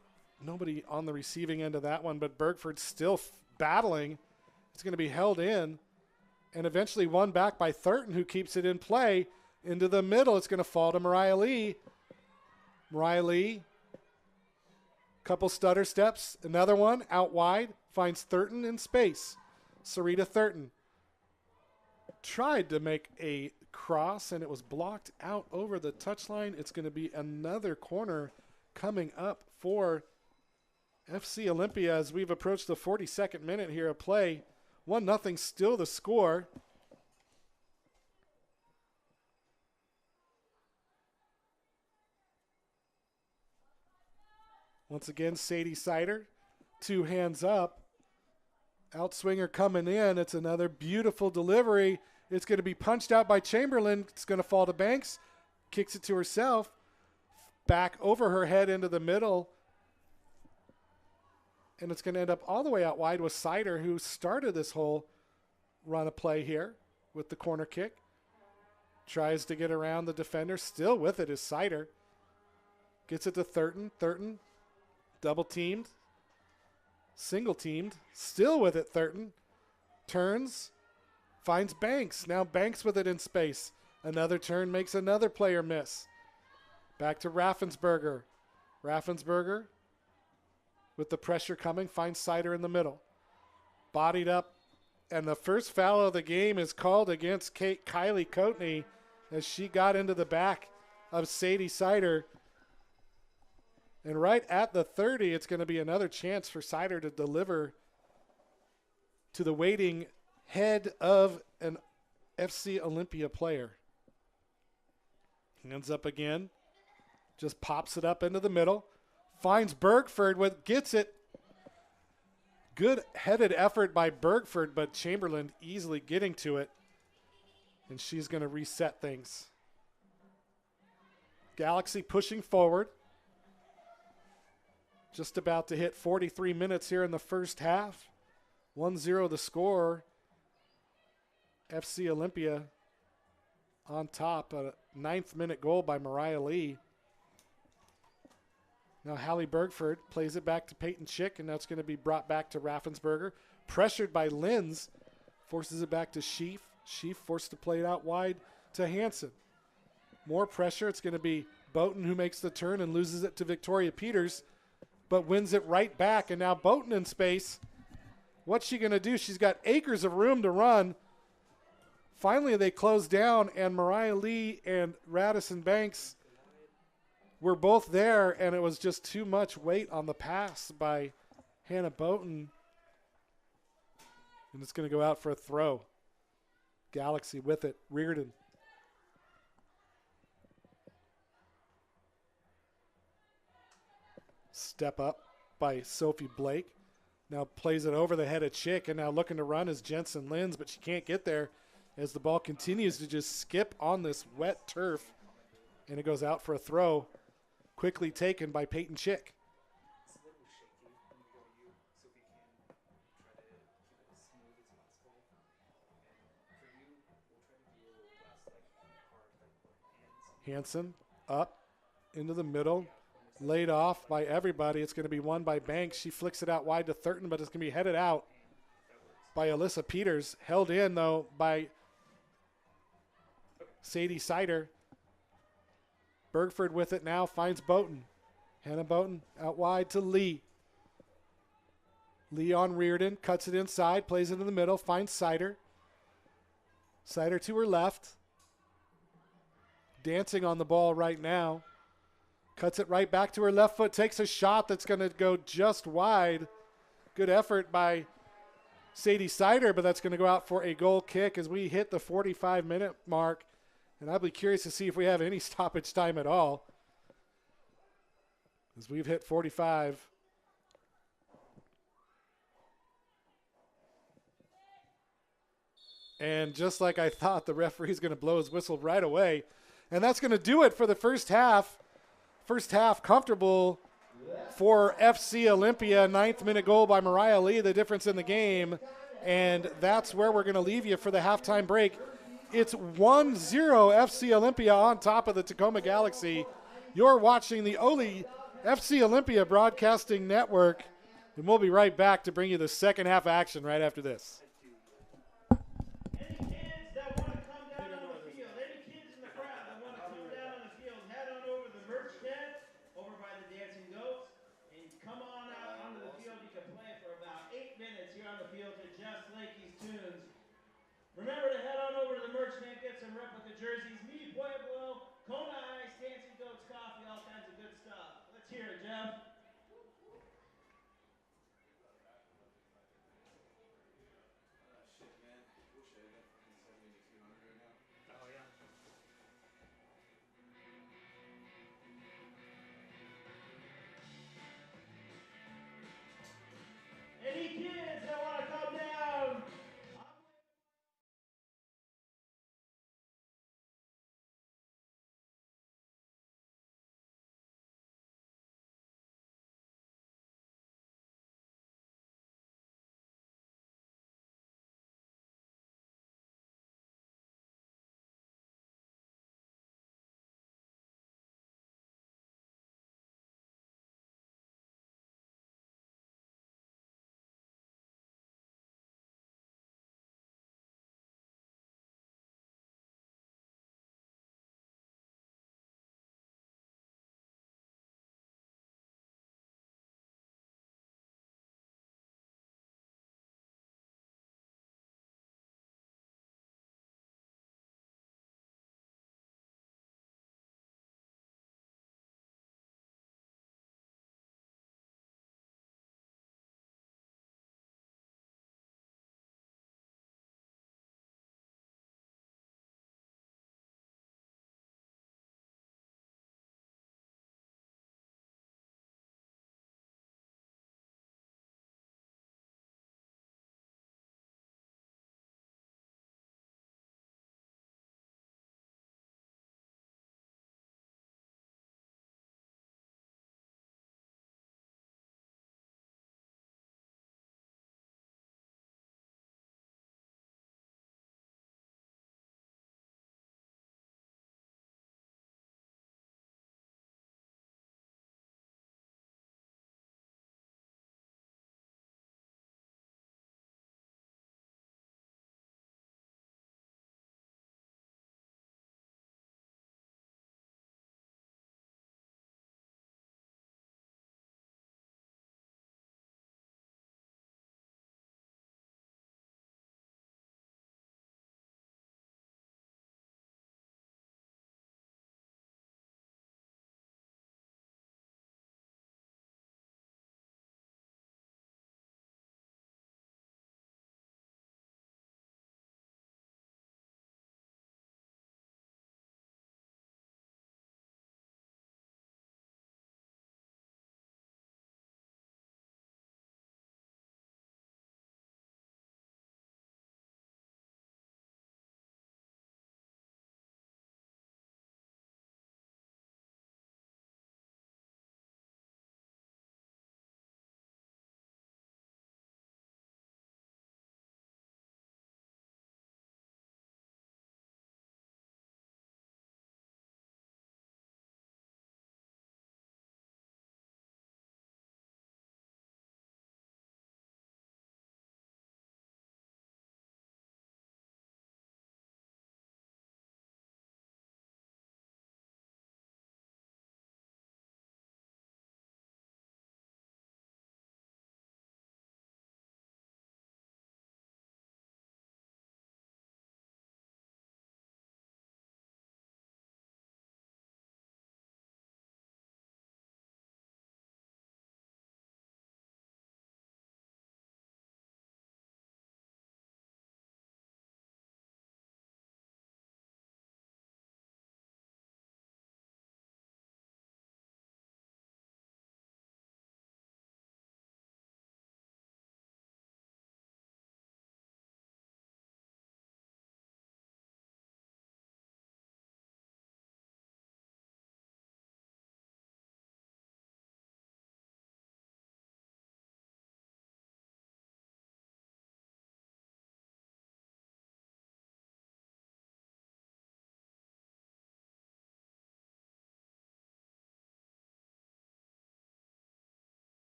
nobody on the receiving end of that one, but Bergford still battling. It's going to be held in and eventually won back by Thurton, who keeps it in play into the middle. It's going to fall to Mariah Lee. Mariah Lee, couple stutter steps, another one out wide, finds Thurton in space. Sarita Thurton tried to make a cross, and it was blocked out over the touchline. It's going to be another corner coming up for FC Olympia as we've approached the 42nd minute here of play. 1-0 still the score. Once again, Sadie Sider, 2 hands up. Outswinger coming in. It's another beautiful delivery. It's going to be punched out by Chamberlain. It's going to fall to Banks. Kicks it to herself. Back over her head into the middle. And it's going to end up all the way out wide with Sider, who started this whole run of play here with the corner kick. Tries to get around the defender. Still with it is Sider. Gets it to Thurton. Thurton double teamed. Single teamed. Still with it, Thurton. Turns. Finds Banks. Now Banks with it in space. Another turn makes another player miss. Back to Raffensperger. Raffensperger with the pressure coming. Finds Sider in the middle. Bodied up. And the first foul of the game is called against Kylie Coatney as she got into the back of Sadie Sider. And right at the 30, it's going to be another chance for Sider to deliver to the waiting head of an FC Olympia player. Hands up again. Just pops it up into the middle. Finds Bergford, gets it. Good headed effort by Bergford, but Chamberlain easily getting to it. And she's going to reset things. Galaxy pushing forward. Just about to hit 43 minutes here in the first half. 1-0 the score. FC Olympia on top. A 9th minute goal by Mariah Lee. Now Hallie Bergford plays it back to Peyton Chick, and that's going to be brought back to Raffensperger. Pressured by Linz. Forces it back to Sheaf. Sheaf forced to play it out wide to Hansen. More pressure. It's going to be Boughton who makes the turn and loses it to Victoria Peters, but wins it right back. And now Boughton in space. What's she going to do? She's got acres of room to run. Finally, they close down, and Mariah Lee and Radisson Banks were both there, and it was just too much weight on the pass by Hannah Boughton. And it's going to go out for a throw. Galaxy with it. Reardon. Step up by Sophie Blake. Now plays it over the head of Chick, and now looking to run is Jensen Linz, but she can't get there as the ball continues to just skip on this wet turf, and it goes out for a throw. Quickly taken by Peyton Chick. Hansen up into the middle. Laid off by everybody. It's going to be won by Banks. She flicks it out wide to Thurton, but it's going to be headed out by Alyssa Peters. Held in, though, by Sadie Sider. Bergford with it now, finds Boughton. Hannah Boughton out wide to Lee. Lee on Reardon, cuts it inside, plays it in the middle, finds Sider. Sider to her left. Dancing on the ball right now. Cuts it right back to her left foot, takes a shot that's going to go just wide. Good effort by Sadie Sider, but that's going to go out for a goal kick as we hit the 45-minute mark. And I'll be curious to see if we have any stoppage time at all, as we've hit 45. And just like I thought, the referee's going to blow his whistle right away. And that's going to do it for the first half. First half comfortable for FC Olympia. 9th minute goal by Mariah Lee, the difference in the game. And that's where we're going to leave you for the halftime break. It's 1-0 FC Olympia on top of the Tacoma Galaxy. You're watching the FC Olympia Broadcasting Network, and we'll be right back to bring you the second half action right after this. Any kids that want to come down on the field, any kids in the crowd that want to come down on the field, head on over to the merch tent over by the Dancing Goats and come on out onto the field. You can play for about 8 minutes here on the field to Just Lakey's tunes. Remember to head on over to the merch tent, get some replica jerseys, Mi Pueblo, Kona Ice, Dancing Goats coffee, all kinds of good stuff. Let's hear it, Jeff. Any kids that want to come down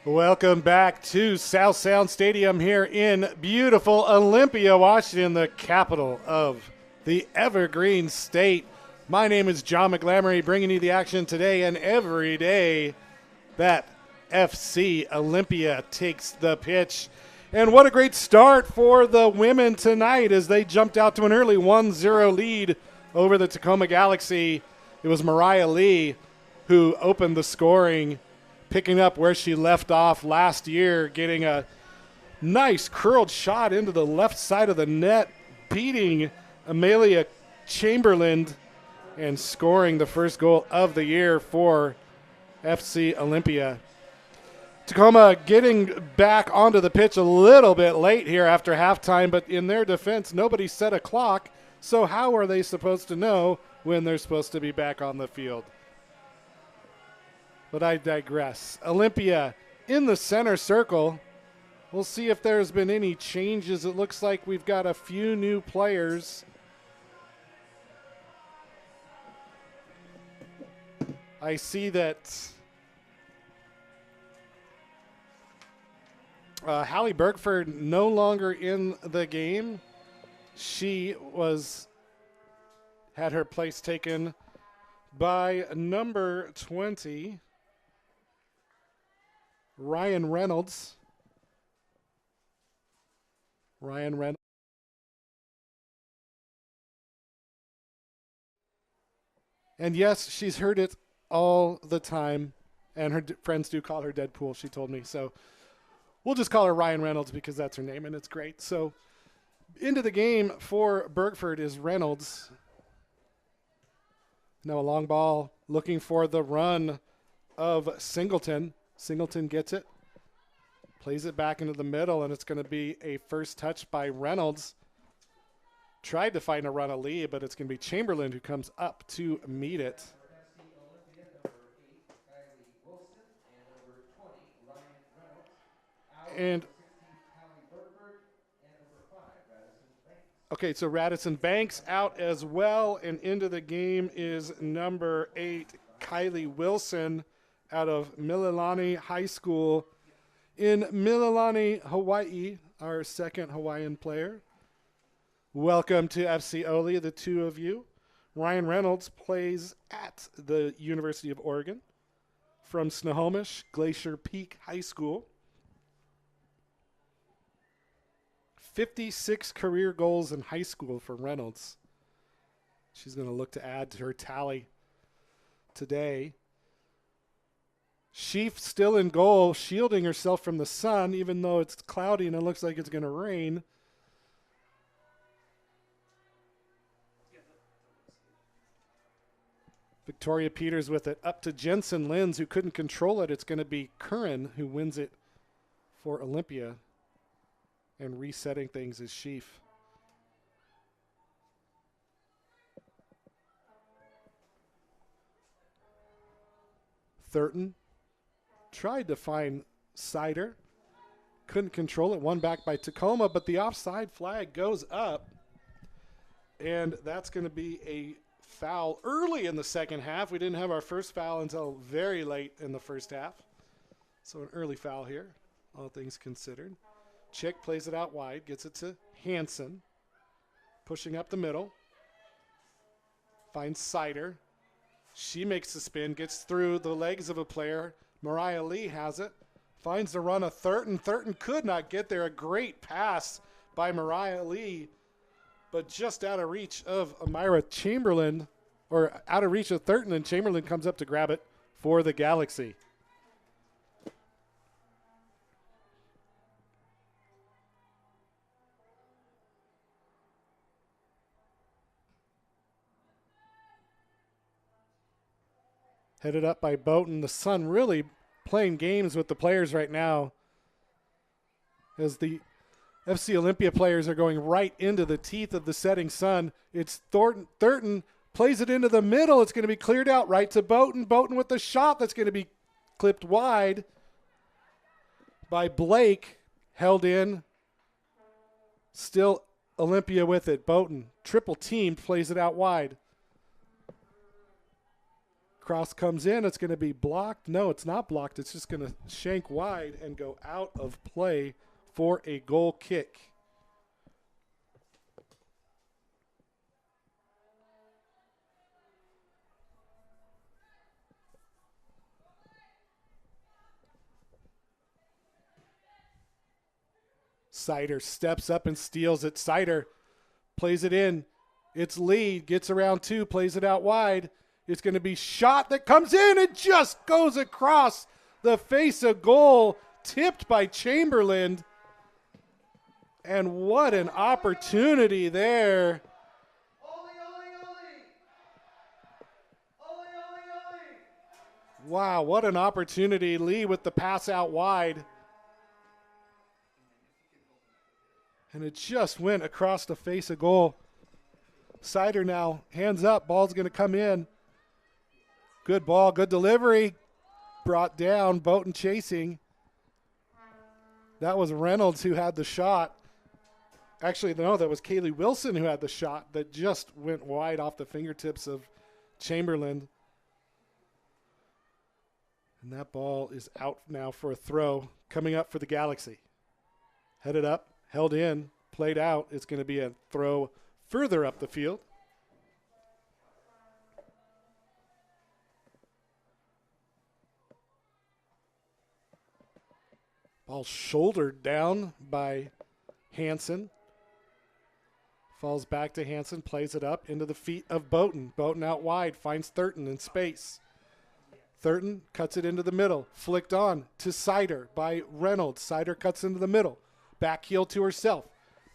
Welcome back to South Sound Stadium here in beautiful Olympia, Washington, the capital of the Evergreen State. My name is John McGlamory, bringing you the action today and every day that FC Olympia takes the pitch. And what a great start for the women tonight as they jumped out to an early 1-0 lead over the Tacoma Galaxy. It was Mariah Lee who opened the scoring, picking up where she left off last year, getting a nice curled shot into the left side of the net, beating Amelia Chamberlain and scoring the first goal of the year for FC Olympia. Tacoma getting back onto the pitch a little bit late here after halftime, but in their defense, nobody set a clock, so how are they supposed to know when they're supposed to be back on the field? But I digress. Olympia in the center circle. We'll see if there's been any changes. It looks like we've got a few new players. I see that Hallie Bergford no longer in the game. She had her place taken by number 20. Ryan Reynolds. And yes, she's heard it all the time, and her friends do call her Deadpool, she told me. So we'll just call her Ryan Reynolds because that's her name, and it's great. So into the game for Bergford is Reynolds. Now a long ball looking for the run of Singleton. Singleton gets it, plays it back into the middle, and it's going to be a first touch by Reynolds. Tried to find a run of Lee, but it's going to be Chamberlain who comes up to meet it. And okay, so Radisson Banks out as well, and into the game is number 8, Kylie Wilson, out of Mililani High School in Mililani, Hawaii, our second Hawaiian player. Welcome to FC Oli, the two of you. Ryan Reynolds plays at the University of Oregon from Snohomish Glacier Peak High School. 56 career goals in high school for Reynolds. She's going to look to add to her tally today. Sheaf still in goal, shielding herself from the sun, even though it's cloudy and it looks like it's going to rain. Victoria Peters with it up to Jensen Linz, who couldn't control it. It's going to be Curran who wins it for Olympia. And resetting things is Sheaf. Thurton tried to find Sider. Couldn't control it. One back by Tacoma, but the offside flag goes up. And that's going to be a foul early in the second half. We didn't have our first foul until very late in the first half. So an early foul here, all things considered. Chick plays it out wide, gets it to Hansen. Pushing up the middle. Finds Sider. She makes the spin, gets through the legs of a player. Mariah Lee has it. Finds the run of Thurton. Thurton could not get there. A great pass by Mariah Lee, but just out of reach of Amira Chamberlain, or out of reach of Thurton, and Chamberlain comes up to grab it for the Galaxy. Headed up by Boughton. The sun really playing games with the players right now as the FC Olympia players are going right into the teeth of the setting sun. It's Thurton plays it into the middle. It's going to be cleared out right to Boughton. Boughton with the shot that's going to be clipped wide by Blake. Held in. Still Olympia with it. Boughton, triple team, plays it out wide. Cross comes in. It's going to be blocked. No, it's not blocked. It's just going to shank wide and go out of play for a goal kick. Sider steps up and steals it. Sider plays it in. It's Lee. Gets around two. Plays it out wide. It's going to be shot that comes in. It just goes across the face of goal. Tipped by Chamberlain. And what an opportunity there. Wow, what an opportunity. Lee with the pass out wide. And it just went across the face of goal. Sider now, hands up, ball's going to come in. Good ball, good delivery. Brought down, Boughton chasing. That was Reynolds who had the shot. Actually, no, that was Kaylee Wilson who had the shot that just went wide off the fingertips of Chamberlain. And that ball is out now for a throw coming up for the Galaxy. Headed up, held in, played out. It's going to be a throw further up the field. Ball shouldered down by Hansen. Falls back to Hansen, plays it up into the feet of Boughton. Boughton out wide, finds Thurton in space. Thurton cuts it into the middle, flicked on to Sider by Reynolds. Sider cuts into the middle, back heel to herself,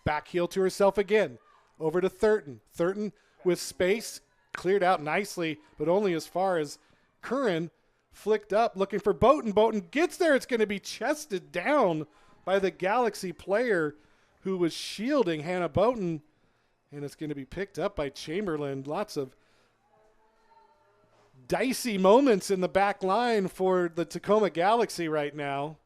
back heel to herself again, over to Thurton. Thurton with space, cleared out nicely, but only as far as Curran flicked up, looking for Boughton. Boughton gets there. It's going to be chested down by the Galaxy player who was shielding Hannah Boughton, and it's going to be picked up by Chamberlain. Lots of dicey moments in the back line for the Tacoma Galaxy right now.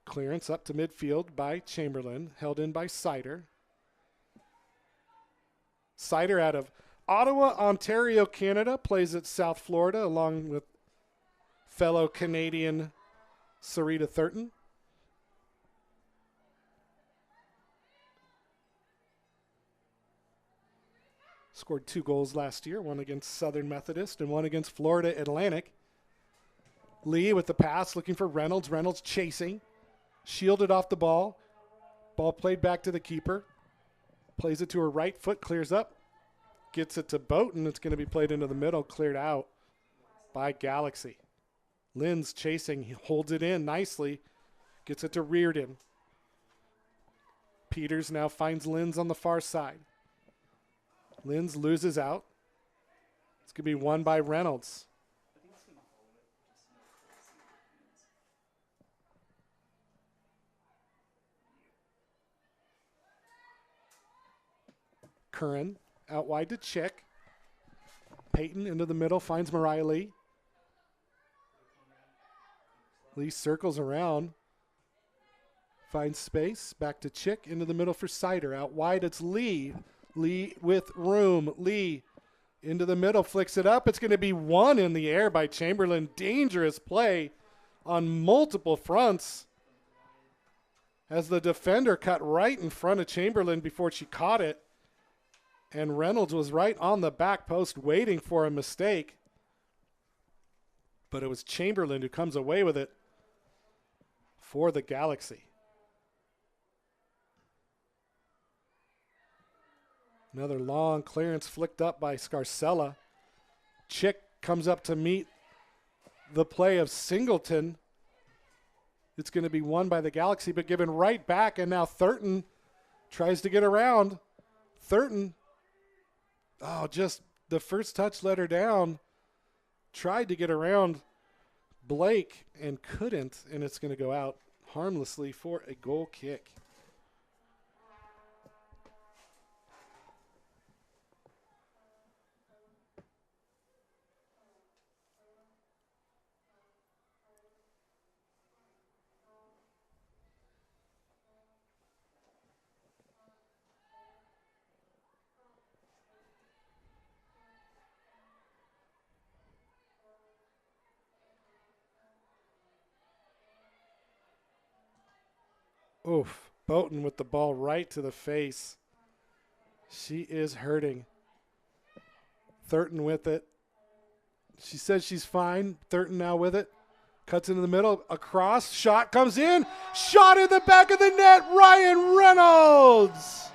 Clearance up to midfield by Chamberlain, held in by Sider. Sider out of Ottawa, Ontario, Canada, plays at South Florida along with fellow Canadian Sarita Thurton. Scored 2 goals last year, one against Southern Methodist and one against Florida Atlantic. Lee with the pass, looking for Reynolds. Reynolds chasing, shielded off the ball. Ball played back to the keeper. Plays it to her right foot, clears up. Gets it to Boughton. It's going to be played into the middle, cleared out by Galaxy. Lynn's chasing, he holds it in nicely. Gets it to Reardon. Peters now finds Lynn's on the far side. Lynn's loses out. It's going to be won by Reynolds. Curran out wide to Chick. Peyton into the middle, finds Mariah Lee. Lee circles around. Finds space, back to Chick, into the middle for Sider. Out wide, it's Lee. Lee with room. Lee into the middle, flicks it up. It's going to be won in the air by Chamberlain. Dangerous play on multiple fronts as the defender cut right in front of Chamberlain before she caught it. And Reynolds was right on the back post waiting for a mistake. But it was Chamberlain who comes away with it for the Galaxy. Another long clearance flicked up by Scarcella. Chick comes up to meet the play of Singleton. It's going to be won by the Galaxy, but given right back, and now Thurton tries to get around. Thurton, just the first touch let her down. Tried to get around Blake and couldn't, and it's going to go out harmlessly for a goal kick. Oof. Boughton with the ball right to the face. She is hurting. Thurton with it. She says she's fine. Thurton now with it. Cuts into the middle. Across. Shot comes in. Shot in the back of the net. Ryan Reynolds.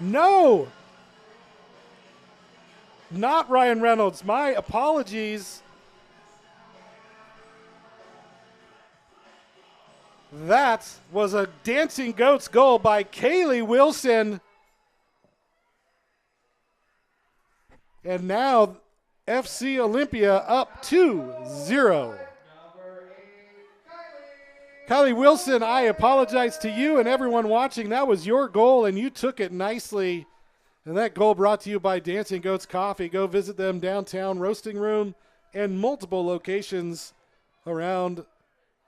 No. Not Ryan Reynolds. My apologies. That was a Dancing Goats goal by Kaylee Wilson. And now FC Olympia up 2-0. Kylie Wilson, I apologize to you and everyone watching. That was your goal, and you took it nicely. And that goal brought to you by Dancing Goats Coffee. Go visit them downtown, roasting room, and multiple locations around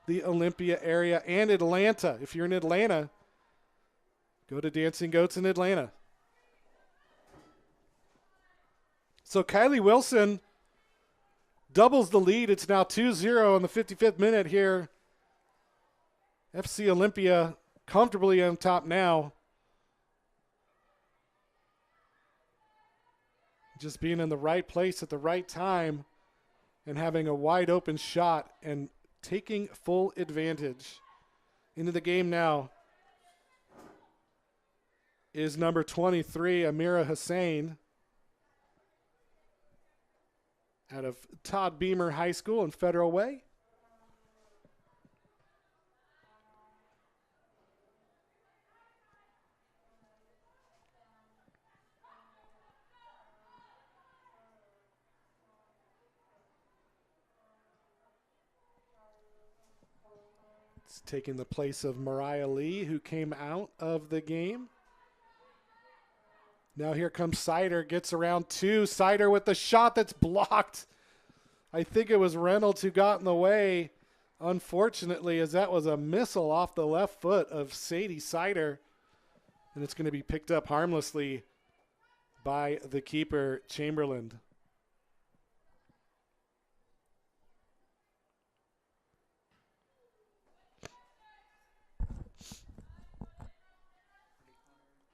the Olympia area and Atlanta. If you're in Atlanta, go to Dancing Goats in Atlanta. So Kylie Wilson doubles the lead. It's now 2-0 in the 55th minute here. FC Olympia comfortably on top now. Just being in the right place at the right time and having a wide open shot and taking full advantage. Into the game now is number 23, Amira Hussein, out of Todd Beamer High School in Federal Way. It's taking the place of Mariah Lee, who came out of the game. Now here comes Sider, gets around two. Sider with the shot that's blocked. I think it was Reynolds who got in the way, unfortunately, as that was a missile off the left foot of Sadie Sider. And it's going to be picked up harmlessly by the keeper, Chamberlain.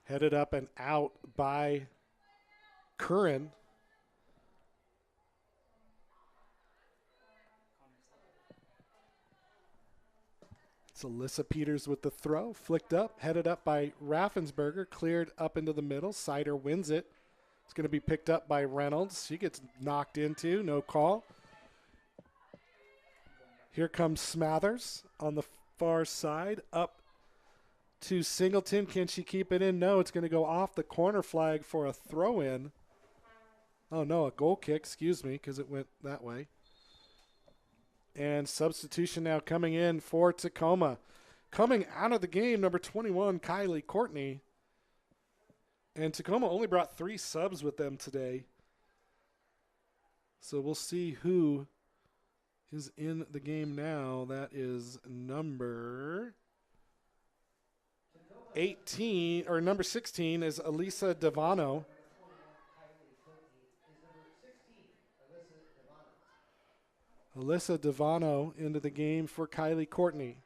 Headed up and out by Curran. It's Alyssa Peters with the throw. Flicked up, headed up by Raffensberger. Cleared up into the middle. Sider wins it. It's going to be picked up by Reynolds. She gets knocked into. No call. Here comes Smathers on the far side. Up to Singleton. Can she keep it in? No, it's going to go off the corner flag for a throw-in. Oh, no, a goal kick, excuse me, because it went that way. And substitution now coming in for Tacoma. Coming out of the game, number 21, Kylie Courtney. And Tacoma only brought 3 subs with them today. So we'll see who is in the game now. That is number 18, or number 16 is Elisa Devano. Alyssa Devano into the game for Kylie Courtney.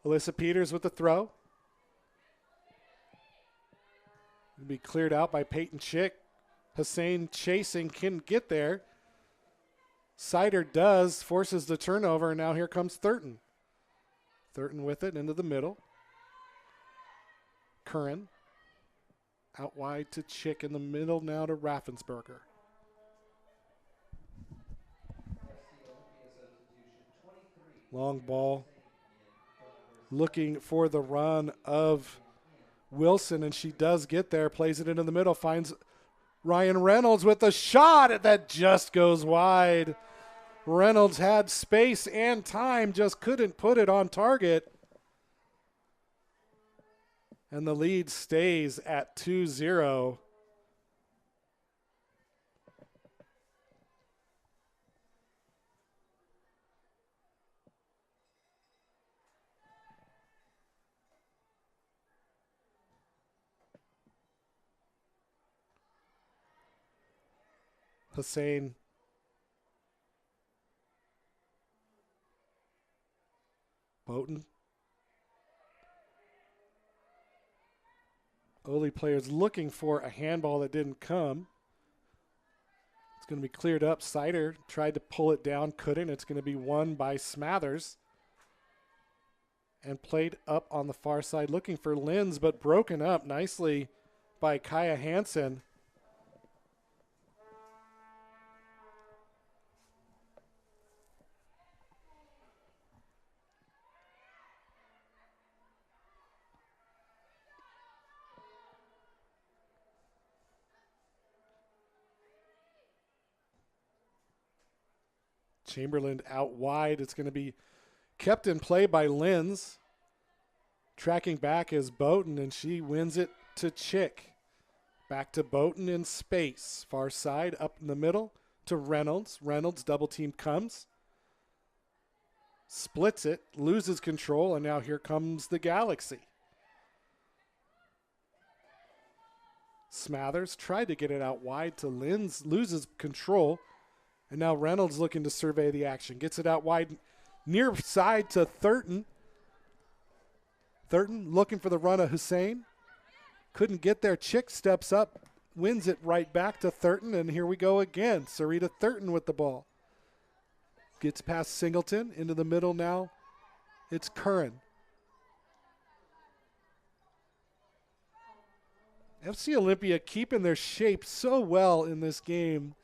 Alyssa Peters with the throw. It'll be cleared out by Peyton Chick. Hussein chasing, can get there. Sider does, forces the turnover, and now here comes Thurton. Thurton with it into the middle. Curran out wide to Chick in the middle, now to Raffensberger. Long ball. Looking for the run of Wilson, and she does get there. Plays it into the middle. Finds Ryan Reynolds with a shot that just goes wide. Reynolds had space and time, just couldn't put it on target. And the lead stays at 2-0. Hussein Bowden. Oly players looking for a handball that didn't come. It's going to be cleared up. Sider tried to pull it down, couldn't. It's going to be won by Smathers. And played up on the far side looking for Linz, but broken up nicely by Kaya Hansen. Chamberlain out wide. It's going to be kept in play by Linz. Tracking back is Bowden, and she wins it to Chick. Back to Bowden in space. Far side, up in the middle to Reynolds. Reynolds double team comes. Splits it, loses control, and now here comes the Galaxy. Smathers tried to get it out wide to Linz, loses control. And now Reynolds looking to survey the action. Gets it out wide near side to Thurton. Thurton looking for the run of Hussein. Couldn't get there. Chick steps up, wins it right back to Thurton. And here we go again. Sarita Thurton with the ball. Gets past Singleton into the middle now. It's Curran. FC Olympia keeping their shape so well in this game.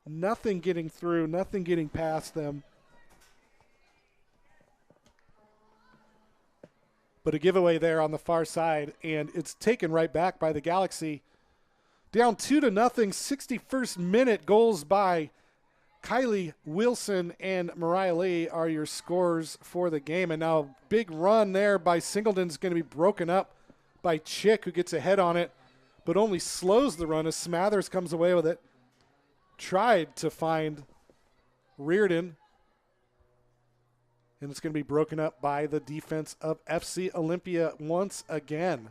Nothing getting through, nothing getting past them. But a giveaway there on the far side, and it's taken right back by the Galaxy. Down 2-0, 61st minute, goals by Kylie Wilson and Mariah Lee are your scores for the game. And now big run there by Singleton's going to be broken up by Chick, who gets ahead on it, but only slows the run as Smathers comes away with it. Tried to find Reardon, and it's going to be broken up by the defense of FC Olympia once again.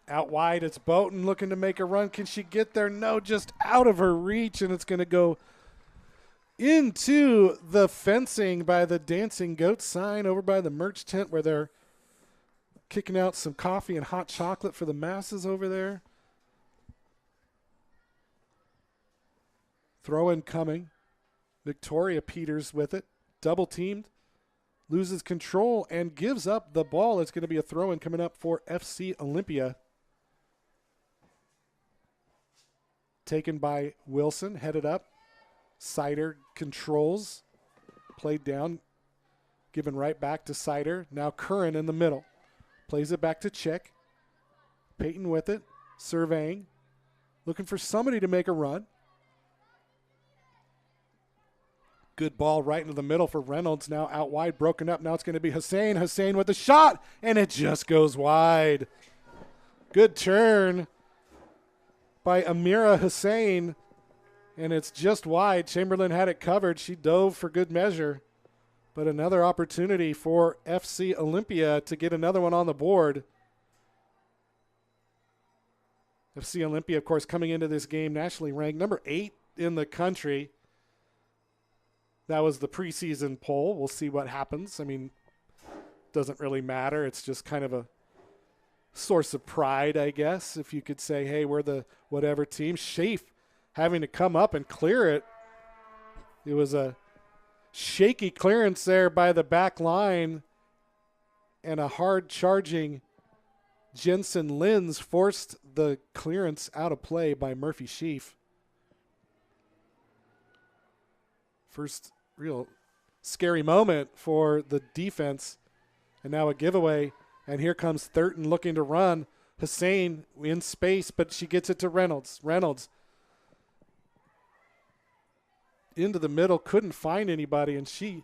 Out wide, it's Bowden looking to make a run. Can she get there? No, just out of her reach, and it's going to go into the fencing by the Dancing Goat sign over by the merch tent where they're kicking out some coffee and hot chocolate for the masses over there. Throw-in coming. Victoria Peters with it. Double teamed. Loses control and gives up the ball. It's going to be a throw-in coming up for FC Olympia. Taken by Wilson. Headed up. Sider controls. Played down. Given right back to Sider. Now Curran in the middle. Plays it back to Chick. Peyton with it. Surveying. Looking for somebody to make a run. Good ball right into the middle for Reynolds. Now out wide, broken up. Now it's going to be Hussein. Hussein with the shot, and it just goes wide. Good turn by Amira Hussein, and it's just wide. Chamberlain had it covered. She dove for good measure. But another opportunity for FC Olympia to get another one on the board. FC Olympia, of course, coming into this game nationally ranked number 8 in the country. That was the preseason poll. We'll see what happens. I mean, doesn't really matter. It's just kind of a source of pride, I guess, if you could say, hey, we're the whatever team. Schaaf having to come up and clear it. It was a shaky clearance there by the back line, and a hard charging Jensen Linz forced the clearance out of play by Murphy Schaaf. First real scary moment for the defense, and now a giveaway, and here comes Thurton looking to run. Hussein in space, but she gets it to Reynolds. Reynolds into the middle, couldn't find anybody, and she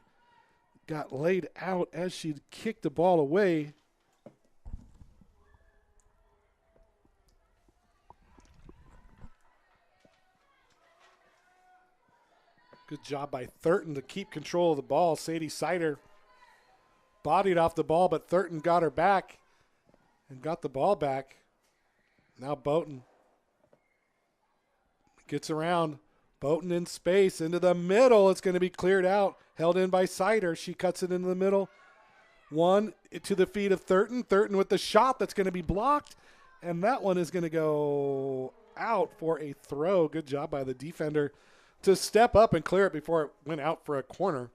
got laid out as she kicked the ball away. Good job by Thurton to keep control of the ball. Sadie Sider bodied off the ball, but Thurton got her back and got the ball back. Now Bowden gets around. Boughton in space into the middle. It's going to be cleared out. Held in by Sider. She cuts it into the middle. One to the feet of Thurton. Thurton with the shot that's going to be blocked. And that one is going to go out for a throw. Good job by the defender to step up and clear it before it went out for a corner.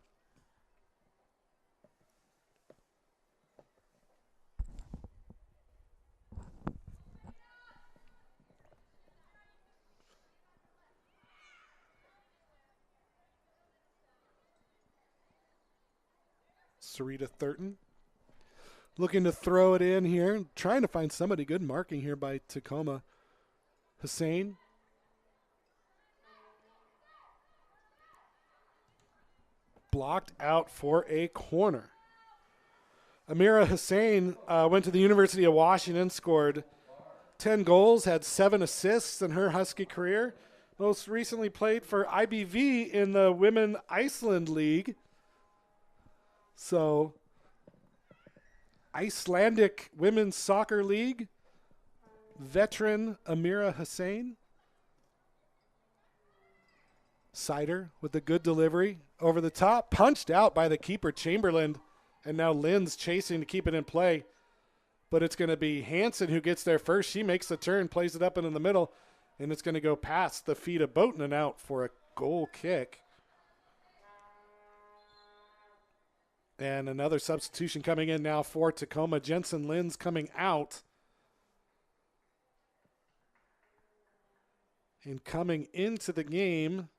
Sarita Thurton looking to throw it in here. Trying to find somebody. Good marking here by Tacoma. Hussein. Blocked out for a corner. Amira Hussein went to the University of Washington, scored 10 goals, had 7 assists in her Husky career. Most recently played for IBV in the Women Iceland League. So, Icelandic Women's Soccer League, veteran Amira Hussein. Sider with a good delivery over the top, punched out by the keeper Chamberlain, and now Lynn's chasing to keep it in play. But it's going to be Hansen who gets there first. She makes the turn, plays it up into the middle, and it's going to go past the feet of Boughton and out for a goal kick. And another substitution coming in now for Tacoma. Jensen Lynn's coming out. And coming into the game,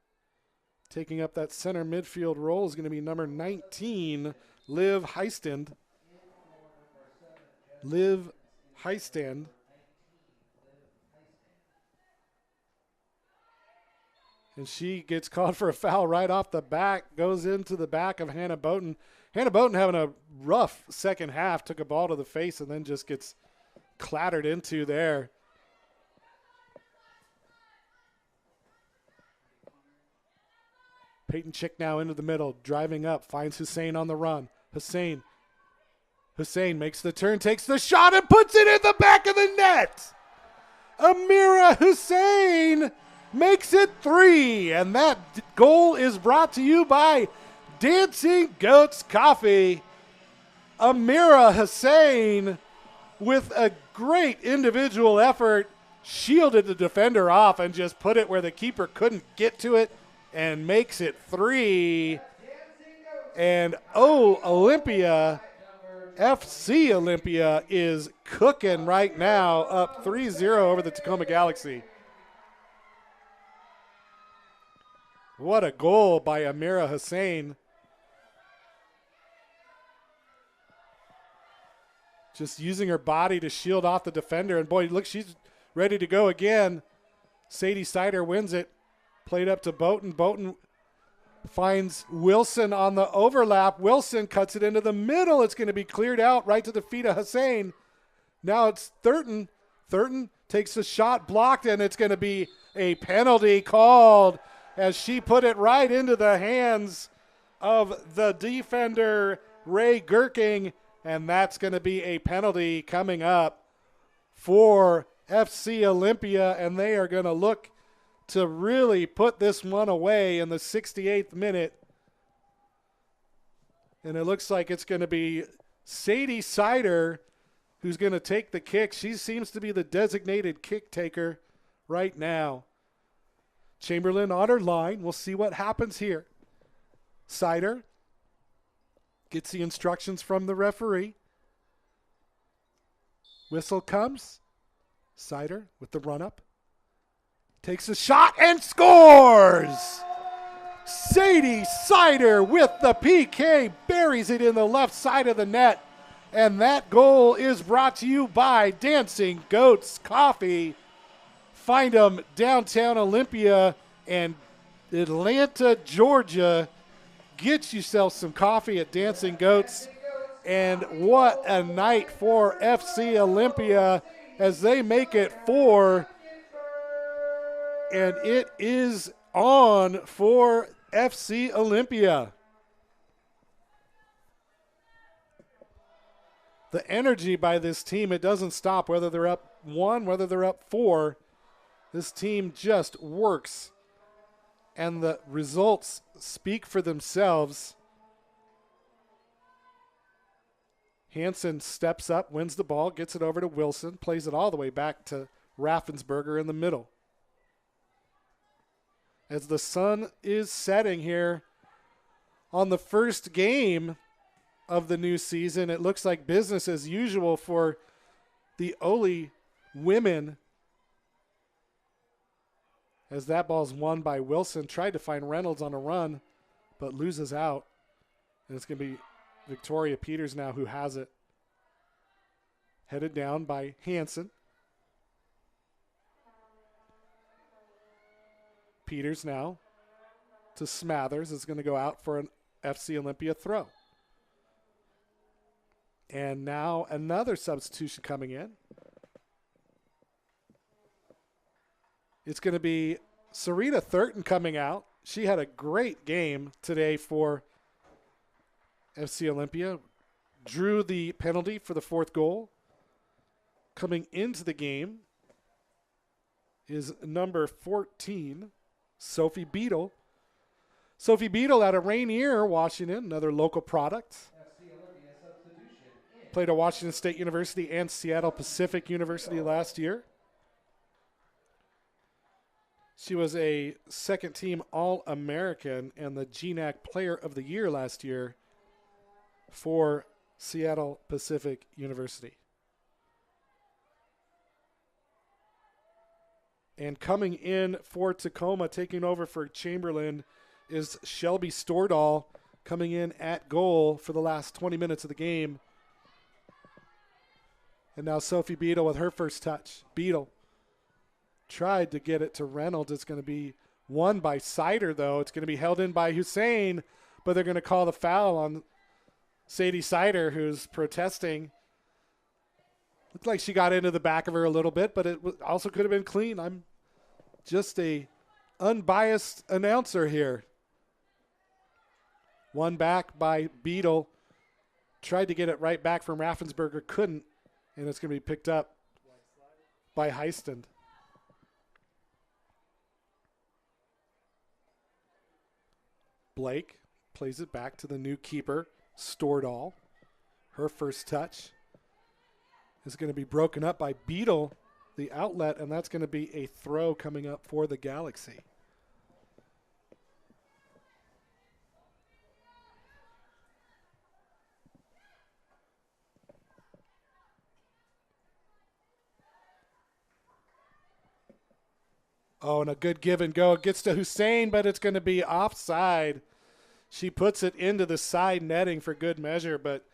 taking up that center midfield role, is going to be number 19, Liv Heistand. Liv Heistand. And she gets called for a foul right off the back, goes into the back of Hannah Boughton. Hannah Boughton having a rough second half, took a ball to the face and then just gets clattered into there. Peyton Chick now into the middle, driving up, finds Hussein on the run. Hussein makes the turn, takes the shot, and puts it in the back of the net. Amira Hussein makes it 3, and that goal is brought to you by Dancing Goats Coffee. Amira Hussein, with a great individual effort, shielded the defender off and just put it where the keeper couldn't get to it and makes it 3. And Olympia, FC Olympia, is cooking right now, up 3-0 over the Tacoma Galaxy. What a goal by Amira Hussein. Just using her body to shield off the defender. And boy, look, she's ready to go again. Sadie Sider wins it. Played up to Boughton. Boughton finds Wilson on the overlap. Wilson cuts it into the middle. It's going to be cleared out right to the feet of Hussein. Now it's Thurton. Thurton takes a shot, blocked, and it's going to be a penalty called as she put it right into the hands of the defender, Ray Gherking. And that's going to be a penalty coming up for FC Olympia, and they are going to look to really put this one away in the 68th minute. And it looks like it's going to be Sadie Sider who's going to take the kick. She seems to be the designated kick taker right now. Chamberlain on her line. We'll see what happens here. Sider gets the instructions from the referee. Whistle comes. Sider with the run-up. Takes a shot and scores! Sadie Sider with the PK buries it in the left side of the net. And that goal is brought to you by Dancing Goats Coffee. Find them downtown Olympia and Atlanta, Georgia. Get yourself some coffee at Dancing Goats. And what a night for FC Olympia as they make it 4. And it is on for FC Olympia. The energy by this team, it doesn't stop. Whether they're up 1, whether they're up 4, this team just works And the results speak for themselves. Hansen steps up, wins the ball, gets it over to Wilson, plays it all the way back to Raffensperger in the middle. As the sun is setting here on the first game of the new season, it looks like business as usual for the Oly women. As that ball's won by Wilson, tried to find Reynolds on a run, but loses out. And it's going to be Victoria Peters now who has it. Headed down by Hansen. Peters now to Smathers is going to go out for an FC Olympia throw. And now another substitution coming in. It's going to be Sarita Thurton coming out. She had a great game today for FC Olympia. Drew the penalty for the fourth goal. Coming into the game is number 14, Sophie Beadle. Sophie Beadle out of Rainier, Washington, another local product. Played at Washington State University and Seattle Pacific University last year. She was a second-team All-American and the GNAC Player of the Year last year for Seattle Pacific University. And coming in for Tacoma, taking over for Chamberlain, is Shelby Stordahl, coming in at goal for the last 20 minutes of the game. And now Sophie Beadle with her first touch. Beadle tried to get it to Reynolds. It's going to be won by Sider, though. It's going to be held in by Hussein, but they're going to call the foul on Sadie Sider, who's protesting. Looked like she got into the back of her a little bit, but it also could have been clean. I'm just a unbiased announcer here. One back by Beadle. Tried to get it right back from Raffensperger, couldn't, and it's going to be picked up by Heiston. Blake plays it back to the new keeper, Stordahl. Her first touch is going to be broken up by Beadle, the outlet, and that's going to be a throw coming up for the Galaxy. Oh, and a good give and go. It gets to Hussein, but it's going to be offside. She puts it into the side netting for good measure, but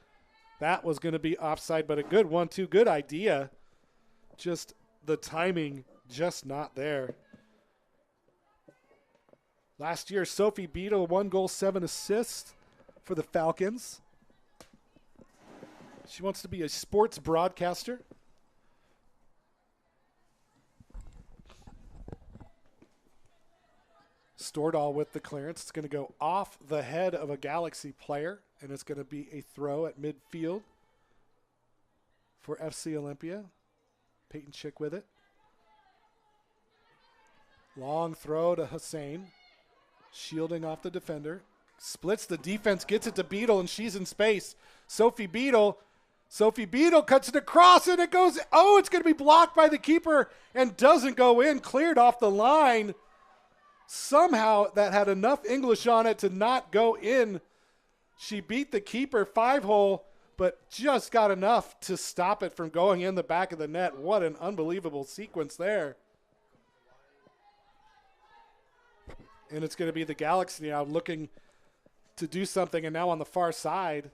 that was going to be offside, but a good 1-2. Good idea. Just the timing just not there. Last year, Sophie Beadle, 1 goal, 7 assists for the Falcons. She wants to be a sports broadcaster. Stordahl with the clearance. It's going to go off the head of a Galaxy player, and it's going to be a throw at midfield for FC Olympia. Peyton Chick with it. Long throw to Hussein. Shielding off the defender. Splits the defense, gets it to Beadle, and she's in space. Sophie Beadle cuts it across, and it goes, oh, it's going to be blocked by the keeper and doesn't go in. Cleared off the line. Somehow that had enough English on it to not go in. She beat the keeper 5-hole, but just got enough to stop it from going in the back of the net. What an unbelievable sequence there. And it's going to be the Galaxy now looking to do something, and now on the far side,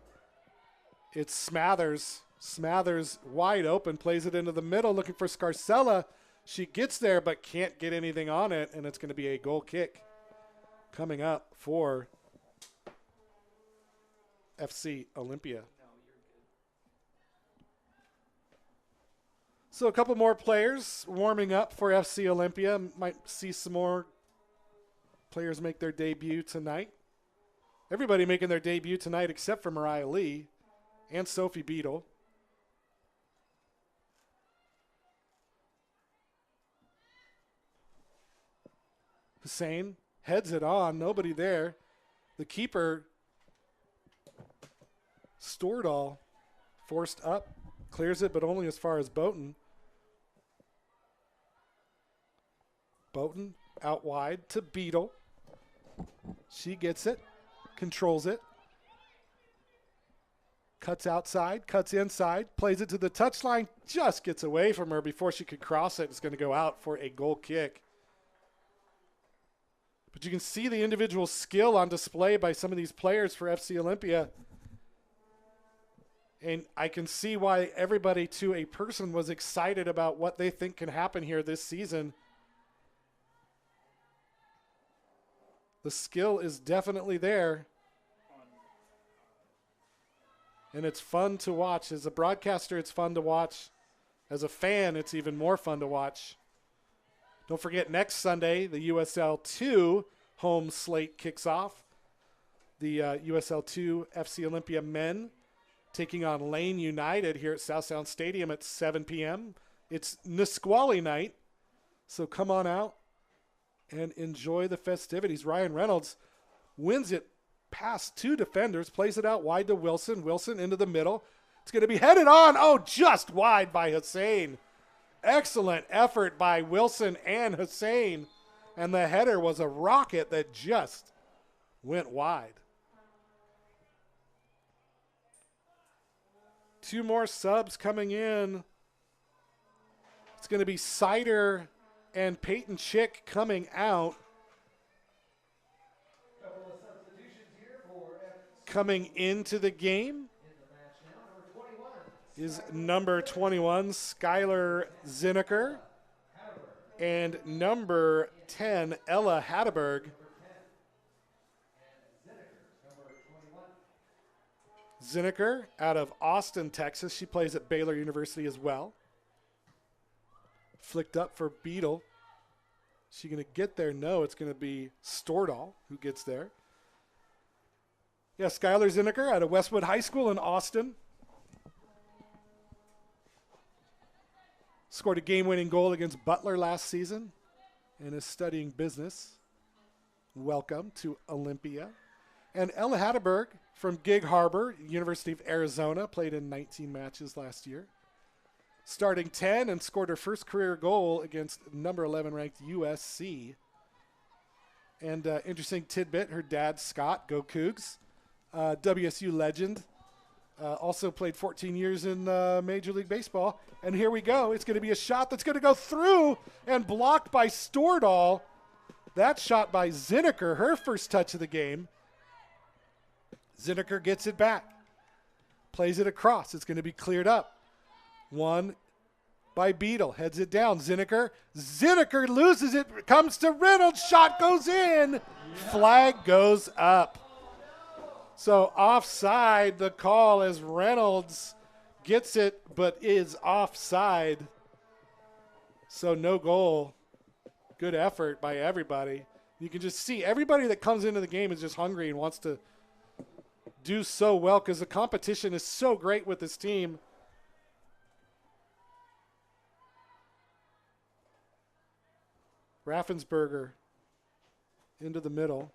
it's Smathers. Smathers wide open, plays it into the middle, looking for Scarcella. She gets there but can't get anything on it, and it's going to be a goal kick coming up for FC Olympia. So a couple more players warming up for FC Olympia. Might see some more players make their debut tonight. Everybody making their debut tonight except for Mariah Lee and Sophie Beadle. Hussein heads it on. Nobody there. The keeper, Stordahl, forced up, clears it, but only as far as Boughton. Boughton out wide to Beadle. She gets it, controls it. Cuts outside, cuts inside, plays it to the touchline, just gets away from her before she could cross it. It's going to go out for a goal kick. But you can see the individual skill on display by some of these players for FC Olympia. And I can see why everybody to a person was excited about what they think can happen here this season. The skill is definitely there. And it's fun to watch. As a broadcaster, it's fun to watch. As a fan, it's even more fun to watch. Don't forget, next Sunday, the USL 2 home slate kicks off. The USL 2 FC Olympia men taking on Lane United here at South Sound Stadium at 7 p.m. It's Nisqually night, so come on out and enjoy the festivities. Ryan Reynolds wins it past two defenders, plays it out wide to Wilson. Wilson into the middle. It's going to be headed on. Oh, just wide by Hussein. Excellent effort by Wilson and Hussein. And the header was a rocket that just went wide. Two more subs coming in. It's going to be Sider and Peyton Chick coming out. Coming into the game is number 21, Skylar Zinneker, and number 10, Ella Hatteberg. Zinneker out of Austin, Texas. She plays at Baylor University as well. Flicked up for Beadle. Is she going to get there? No, it's going to be Stordahl who gets there. Yeah, Skylar Zinneker out of Westwood High School in Austin. Scored a game-winning goal against Butler last season and is studying business. Welcome to Olympia. And Ella Hatteberg from Gig Harbor, University of Arizona, played in 19 matches last year. Starting 10 and scored her first career goal against number 11 ranked USC. And interesting tidbit, her dad, Scott, go Cougs, WSU legend, also played 14 years in Major League Baseball. And here we go. It's going to be a shot that's going to go through and blocked by Stordahl. That shot by Zinneker, her first touch of the game. Zinneker gets it back, plays it across. It's going to be cleared up. One by Beadle, heads it down. Zinneker loses it, comes to Reynolds, shot goes in, flag goes up. So offside, the call as Reynolds gets it, but is offside. So no goal. Good effort by everybody. You can just see everybody that comes into the game is just hungry and wants to do so well because the competition is so great with this team. Raffensperger into the middle.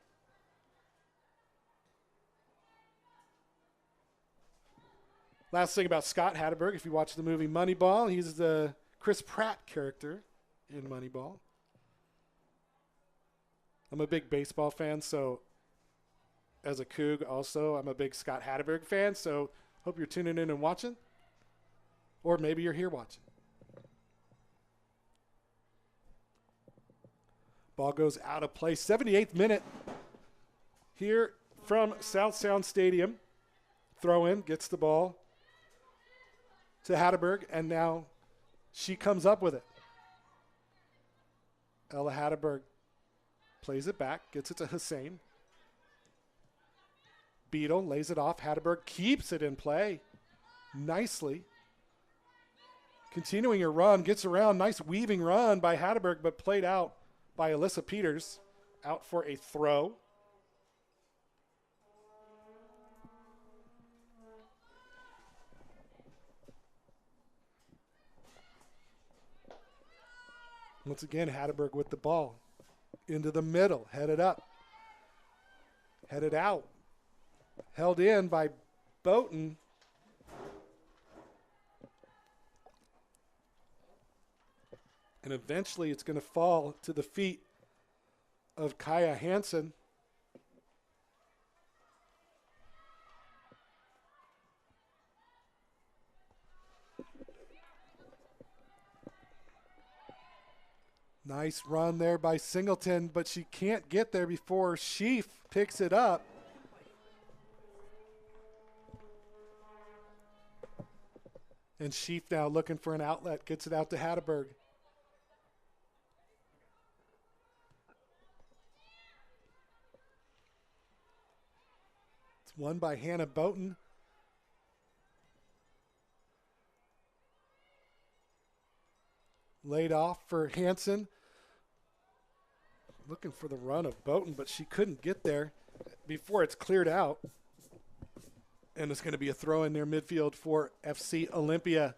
Last thing about Scott Hatteberg, if you watch the movie Moneyball, he's the Chris Pratt character in Moneyball. I'm a big baseball fan, so as a Coug also, I'm a big Scott Hatteberg fan, so hope you're tuning in and watching. Or maybe you're here watching. Ball goes out of play. 78th minute here from South Sound Stadium. Throw in, gets the ball to Hatteberg, and now she comes up with it. Ella Hatteberg plays it back, gets it to Hussein. Beadle lays it off. Hatteberg keeps it in play nicely. Continuing her run, gets around. Nice weaving run by Hatteberg, but played out by Alyssa Peters. Out for a throw. Once again, Hatteberg with the ball. into the middle, headed up, headed out, held in by Boughton. And eventually it's going to fall to the feet of Kaya Hansen. Nice run there by Singleton, but she can't get there before Sheaf picks it up. And Sheaf now looking for an outlet, gets it out to Hatteberg. It's won by Hannah Boughton. Laid off for Hansen. Looking for the run of Boughton, but she couldn't get there before it's cleared out. And it's going to be a throw in near midfield for FC Olympia.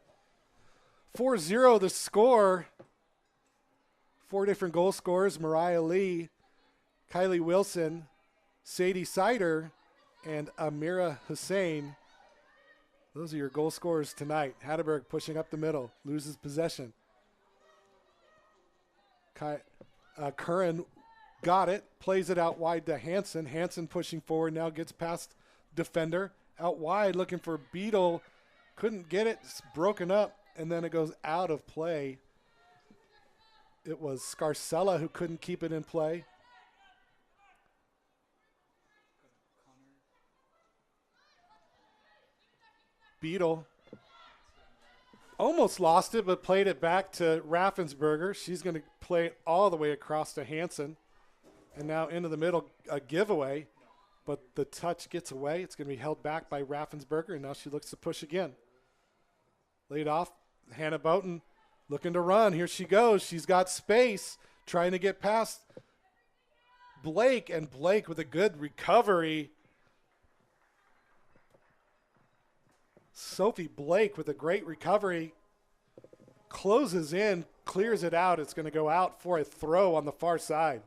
4-0 the score. 4 different goal scorers: Mariah Lee, Kylie Wilson, Sadie Sider, and Amira Hussein. Those are your goal scorers tonight. Hatteberg pushing up the middle, loses possession. Curran got it, plays it out wide to Hansen. Hansen pushing forward, now gets past defender. Out wide, looking for Beadle. Couldn't get it, it's broken up, and then it goes out of play. It was Scarcella who couldn't keep it in play. Beadle almost lost it, but played it back to Raffensberger. She's going to play it all the way across to Hansen. And now into the middle, a giveaway. But the touch gets away. It's going to be held back by Raffensberger, and now she looks to push again. Laid off, Hannah Boughton looking to run. Here she goes. She's got space, trying to get past Blake, and Blake with a good recovery. Sophie Blake with a great recovery. Closes in, clears it out. It's going to go out for a throw on the far side.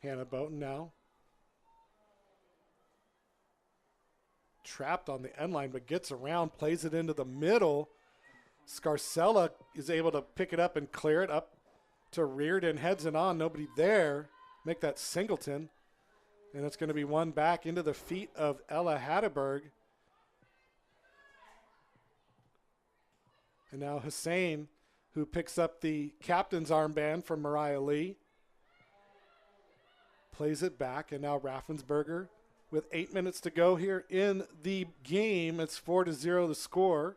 Hannah Boughton now. Trapped on the end line, but gets around, plays it into the middle. Scarcella is able to pick it up and clear it up to Reardon, heads it on, nobody there. Make that Singleton. And it's going to be one back into the feet of Ella Hatteberg. And now Hussein, who picks up the captain's armband from Mariah Lee. Plays it back, and now Raffensberger with 8 minutes to go here in the game. It's 4-0 the score.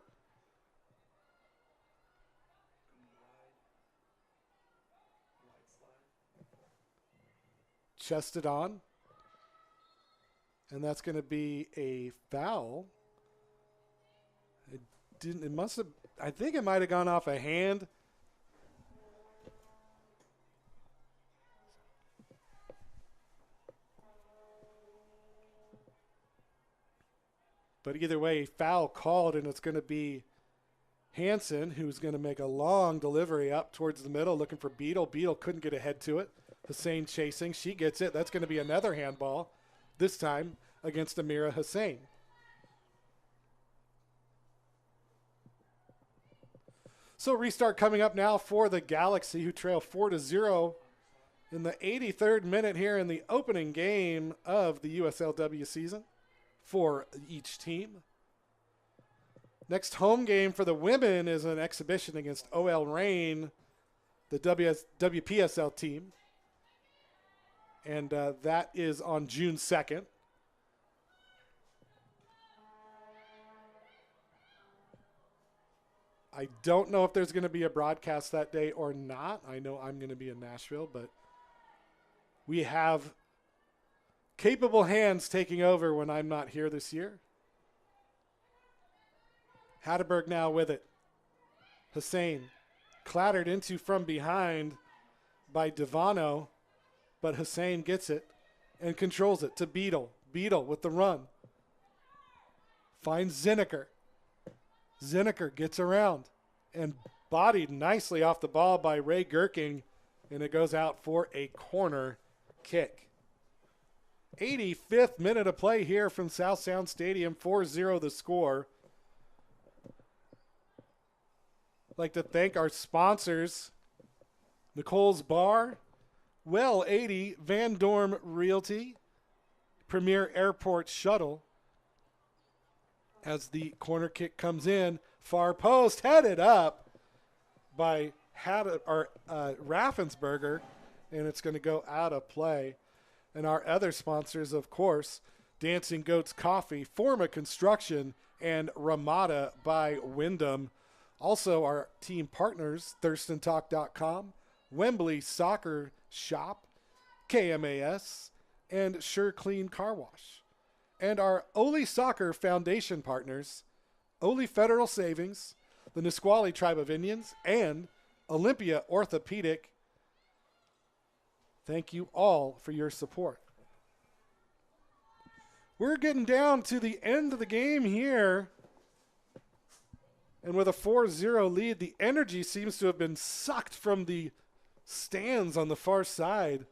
Chested on. And that's going to be a foul. It must have, I think it might have gone off a hand. But either way, foul called, and it's going to be Hansen, who's going to make a long delivery up towards the middle, looking for Beadle. Beadle couldn't get ahead to it. Hussein chasing. She gets it. That's going to be another handball, this time against Amira Hussein. So restart coming up now for the Galaxy, who trail 4-0 in the 83rd minute here in the opening game of the USLW season for each team. Next home game for the women is an exhibition against OL Reign, the WPSL team. And that is on June 2nd. I don't know if there's going to be a broadcast that day or not. I know I'm going to be in Nashville, but we have capable hands taking over when I'm not here this year. Hatteberg now with it. Hussein clattered into from behind by Devano. but Hussein gets it and controls it to Beadle. Beadle with the run. Finds Zinneker. Zinneker gets around and bodied nicely off the ball by Ray Gherking, and it goes out for a corner kick. 85th minute of play here from South Sound Stadium, 4-0 the score. I'd like to thank our sponsors, Nicole's Bar, Well 80, Van Dorm Realty, Premier Airport Shuttle. As the corner kick comes in, far post headed up by Raffensperger, and it's going to go out of play. And our other sponsors, of course, Dancing Goats Coffee, Forma Construction, and Ramada by Wyndham. Also, our team partners, ThurstonTalk.com, Wembley Soccer Shop, KMAS, and Sure Clean Car Wash. And our Oli Soccer Foundation partners, Oli Federal Savings, the Nisqually Tribe of Indians, and Olympia Orthopedic. Thank you all for your support. We're getting down to the end of the game here. And with a 4-0 lead, the energy seems to have been sucked from the stands on the far side.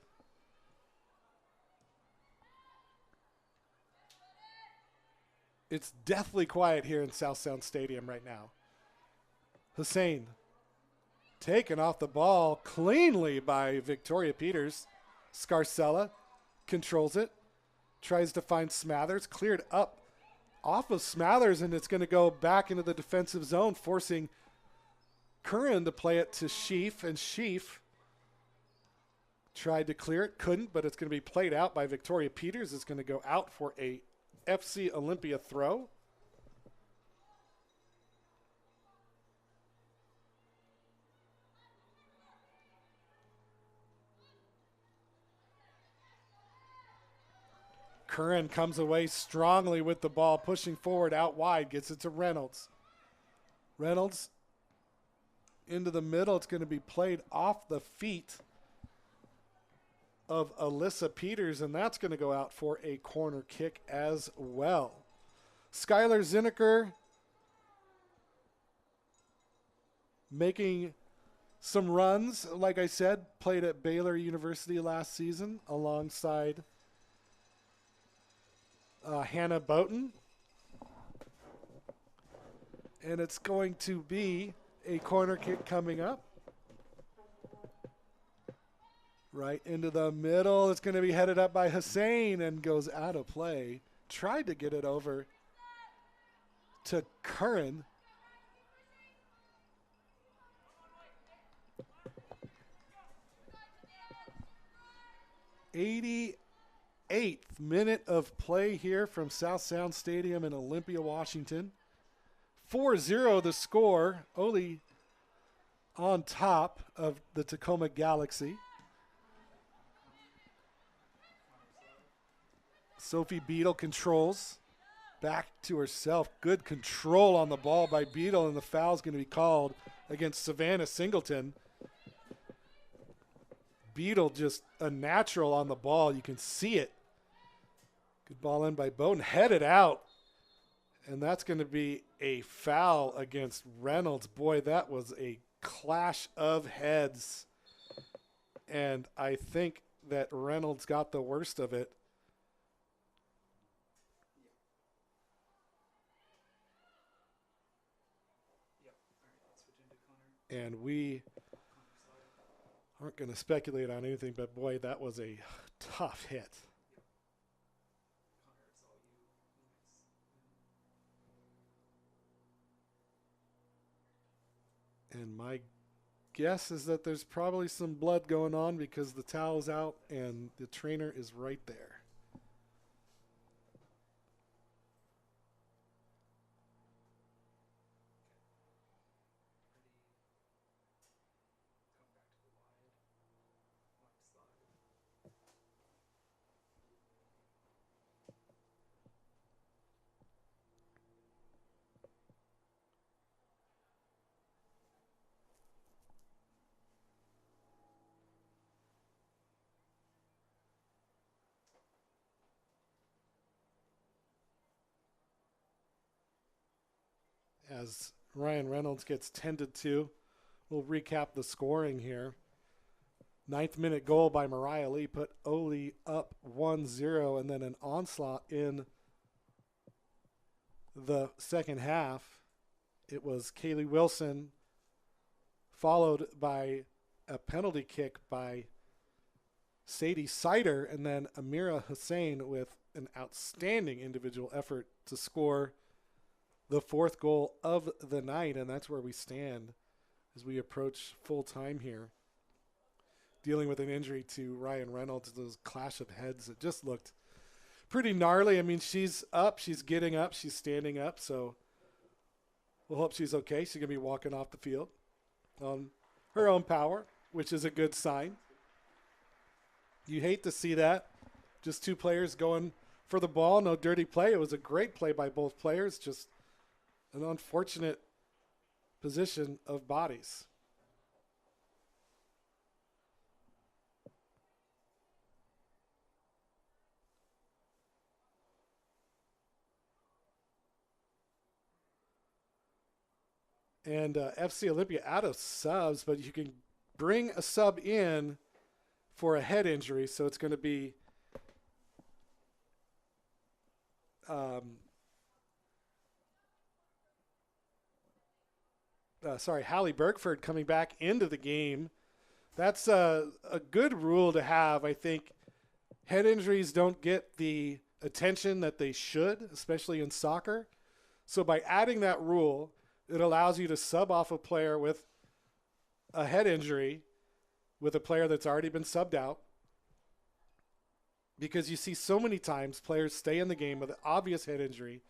It's deathly quiet here in South Sound Stadium right now. Hussein taken off the ball cleanly by Victoria Peters. Scarcella controls it, tries to find Smathers, cleared up off of Smathers, and it's going to go back into the defensive zone, forcing Curran to play it to Sheaf, and Sheaf tried to clear it, couldn't, but it's going to be played out by Victoria Peters. It's going to go out for a FC Olympia throw. Curran comes away strongly with the ball, pushing forward out wide, gets it to Reynolds. Reynolds into the middle. It's going to be played off the feet of Alyssa Peters, and that's going to go out for a corner kick as well. Skylar Zinneker making some runs. Like I said, played at Baylor University last season alongside Hannah Boughton. And it's going to be a corner kick coming up. Right into the middle. It's going to be headed up by Hussein and goes out of play. Tried to get it over to Curran. '88th minute of play here from South Sound Stadium in Olympia, Washington. 4-0 the score. Oli on top of the Tacoma Galaxy. Sophie Beadle controls back to herself. Good control on the ball by Beadle, and the foul's going to be called against Savannah Singleton. Beadle just a natural on the ball. You can see it. Good ball in by Bowden. Headed out. And that's going to be a foul against Reynolds. Boy, that was a clash of heads. And I think that Reynolds got the worst of it. And we aren't going to speculate on anything, but boy, that was a tough hit. And my guess is that there's probably some blood going on because the towel's out and the trainer is right there. as Ryan Reynolds gets tended to. We'll recap the scoring here. 9th minute goal by Mariah Lee put Ole up 1-0, and then an onslaught in the second half. It was Kaylee Wilson, followed by a penalty kick by Sadie Sider, and then Amira Hussein with an outstanding individual effort to score the 4th goal of the night, and that's where we stand as we approach full time here. Dealing with an injury to Ryan Reynolds, those clash of heads, it just looked pretty gnarly. I mean, she's up, she's getting up, she's standing up, so we'll hope she's okay. She's going to be walking off the field on her own power, which is a good sign. You hate to see that. Just 2 players going for the ball, no dirty play. It was a great play by both players, just an unfortunate position of bodies. And FC Olympia out of subs, but you can bring a sub in for a head injury, so it's going to be Hallie Bergford coming back into the game. That's a good rule to have. I think head injuries don't get the attention that they should, especially in soccer. So by adding that rule, it allows you to sub off a player with a head injury with a player that's already been subbed out. Because you see so many times players stay in the game with an obvious head injury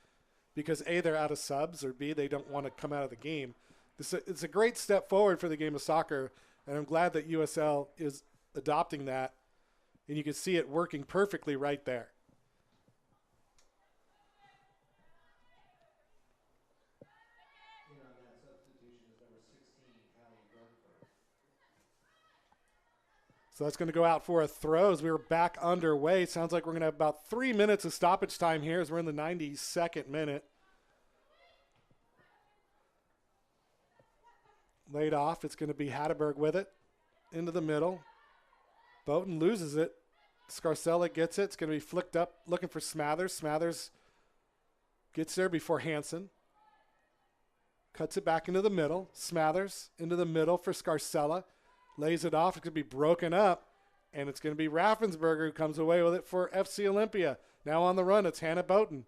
because A, they're out of subs, or B, they don't want to come out of the game. It's a great step forward for the game of soccer, and I'm glad that USL is adopting that, and you can see it working perfectly right there. So that's going to go out for a throw as we were back underway. Sounds like we're going to have about 3 minutes of stoppage time here as we're in the 92nd minute. Laid off. It's going to be Hatteberg with it. Into the middle. Boughton loses it. Scarcella gets it. It's going to be flicked up looking for Smathers. Smathers gets there before Hansen. Cuts it back into the middle. Smathers into the middle for Scarcella. Lays it off. It's going to be broken up. And it's going to be Raffensberger who comes away with it for FC Olympia. Now on the run, it's Hannah Boughton.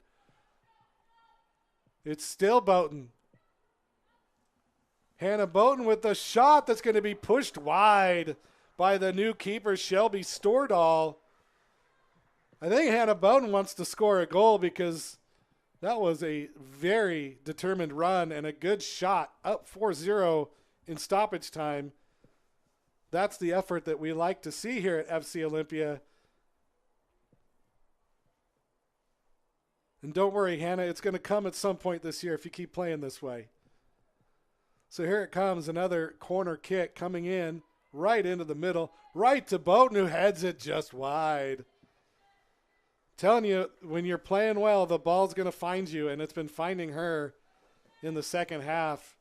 It's still Boughton. Hannah Boughton with the shot that's going to be pushed wide by the new keeper, Shelby Stordahl. I think Hannah Boughton wants to score a goal because that was a very determined run and a good shot. Up 4-0 in stoppage time. That's the effort that we like to see here at FC Olympia. And don't worry, Hannah, it's going to come at some point this year if you keep playing this way. So here it comes, another corner kick coming in right into the middle, right to Boughton, who heads it just wide. Telling you, when you're playing well, the ball's going to find you, and it's been finding her in the second half.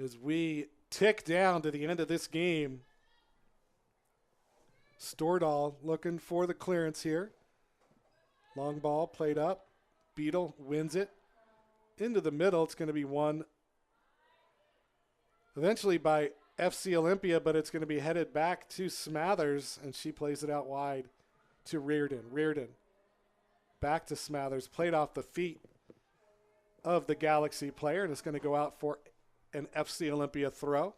As we tick down to the end of this game, Stordahl looking for the clearance here. Long ball played up. Beetle wins it. Into the middle, it's going to be won eventually by FC Olympia, but it's going to be headed back to Smathers, and she plays it out wide to Reardon. Reardon back to Smathers. Played off the feet of the Galaxy player, and it's going to go out for an FC Olympia throw.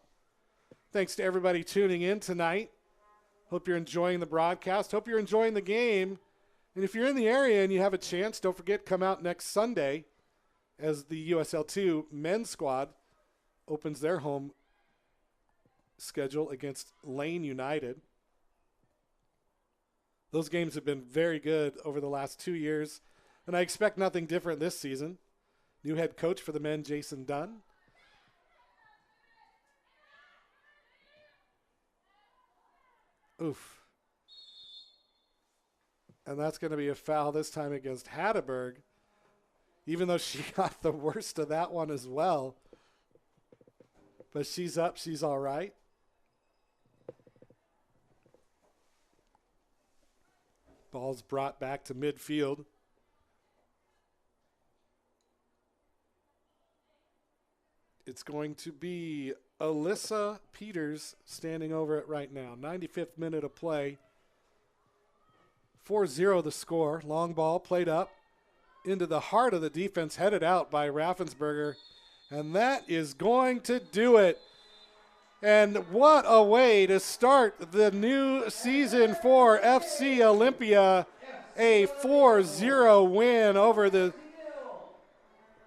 Thanks to everybody tuning in tonight. Hope you're enjoying the broadcast. Hope you're enjoying the game. And if you're in the area and you have a chance, don't forget, come out next Sunday as the USL2 men's squad opens their home schedule against Lane United. Those games have been very good over the last 2 years, and I expect nothing different this season. New head coach for the men, Jason Dunn. Oof. And that's going to be a foul this time against Hatteberg, even though she got the worst of that one as well. But she's up. She's all right. Ball's brought back to midfield. It's going to be Alyssa Peters standing over it right now. 95th minute of play. 4-0 the score. Long ball played up into the heart of the defense, headed out by Raffensperger. And that is going to do it. And what a way to start the new season for FC Olympia. A 4-0 win over the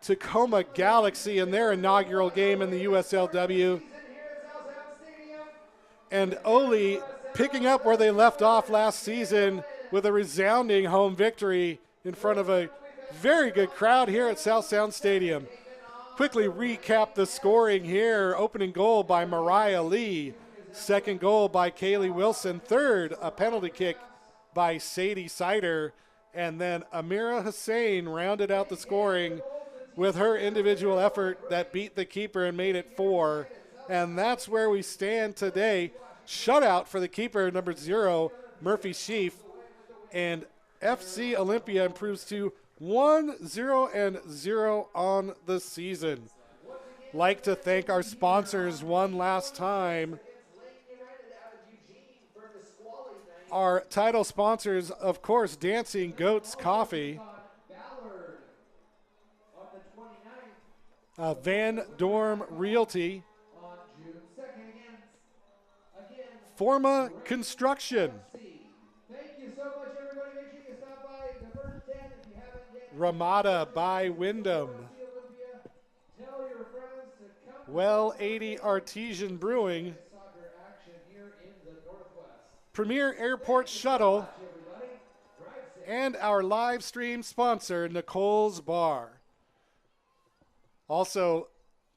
Tacoma Galaxy in their inaugural game in the USLW. And Oli picking up where they left off last season with a resounding home victory in front of a very good crowd here at South Sound Stadium. Quickly recap the scoring here. Opening goal by Mariah Lee. Second goal by Kaylee Wilson. Third, a penalty kick by Sadie Sider. And then Amira Hussein rounded out the scoring with her individual effort that beat the keeper and made it 4. And that's where we stand today. Shutout for the keeper, number 0, Murphy Sheaf. And FC Olympia improves to 1-0-0 on the season. Like to thank our sponsors one last time. Our title sponsors, of course, Dancing Goats Coffee, Van Dorm Realty, Forma Construction, Ramada by Wyndham, Well 80 Artesian Brewing, Premier Airport Shuttle, and our live stream sponsor, Nicole's Bar. Also,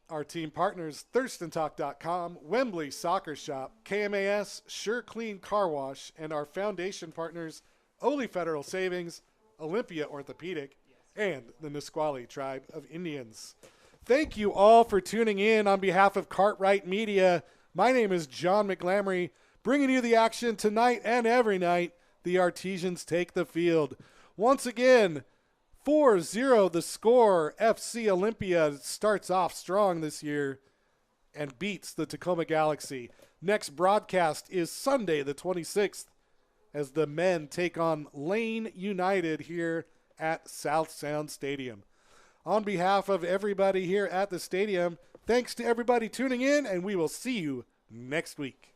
our team partners, ThurstonTalk.com, Wembley Soccer Shop, KMAS, Sure Clean Car Wash, and our foundation partners, Oli Federal Savings, Olympia Orthopedic, and the Nisqually Tribe of Indians. Thank you all for tuning in on behalf of Cartwright Media. My name is John McLamory, bringing you the action tonight and every night. The Artesians take the field. Once again, 4-0 the score. FC Olympia starts off strong this year and beats the Tacoma Galaxy. Next broadcast is Sunday the 26th as the men take on Lane United here at South Sound Stadium. On behalf of everybody here at the stadium, thanks to everybody tuning in, and we will see you next week.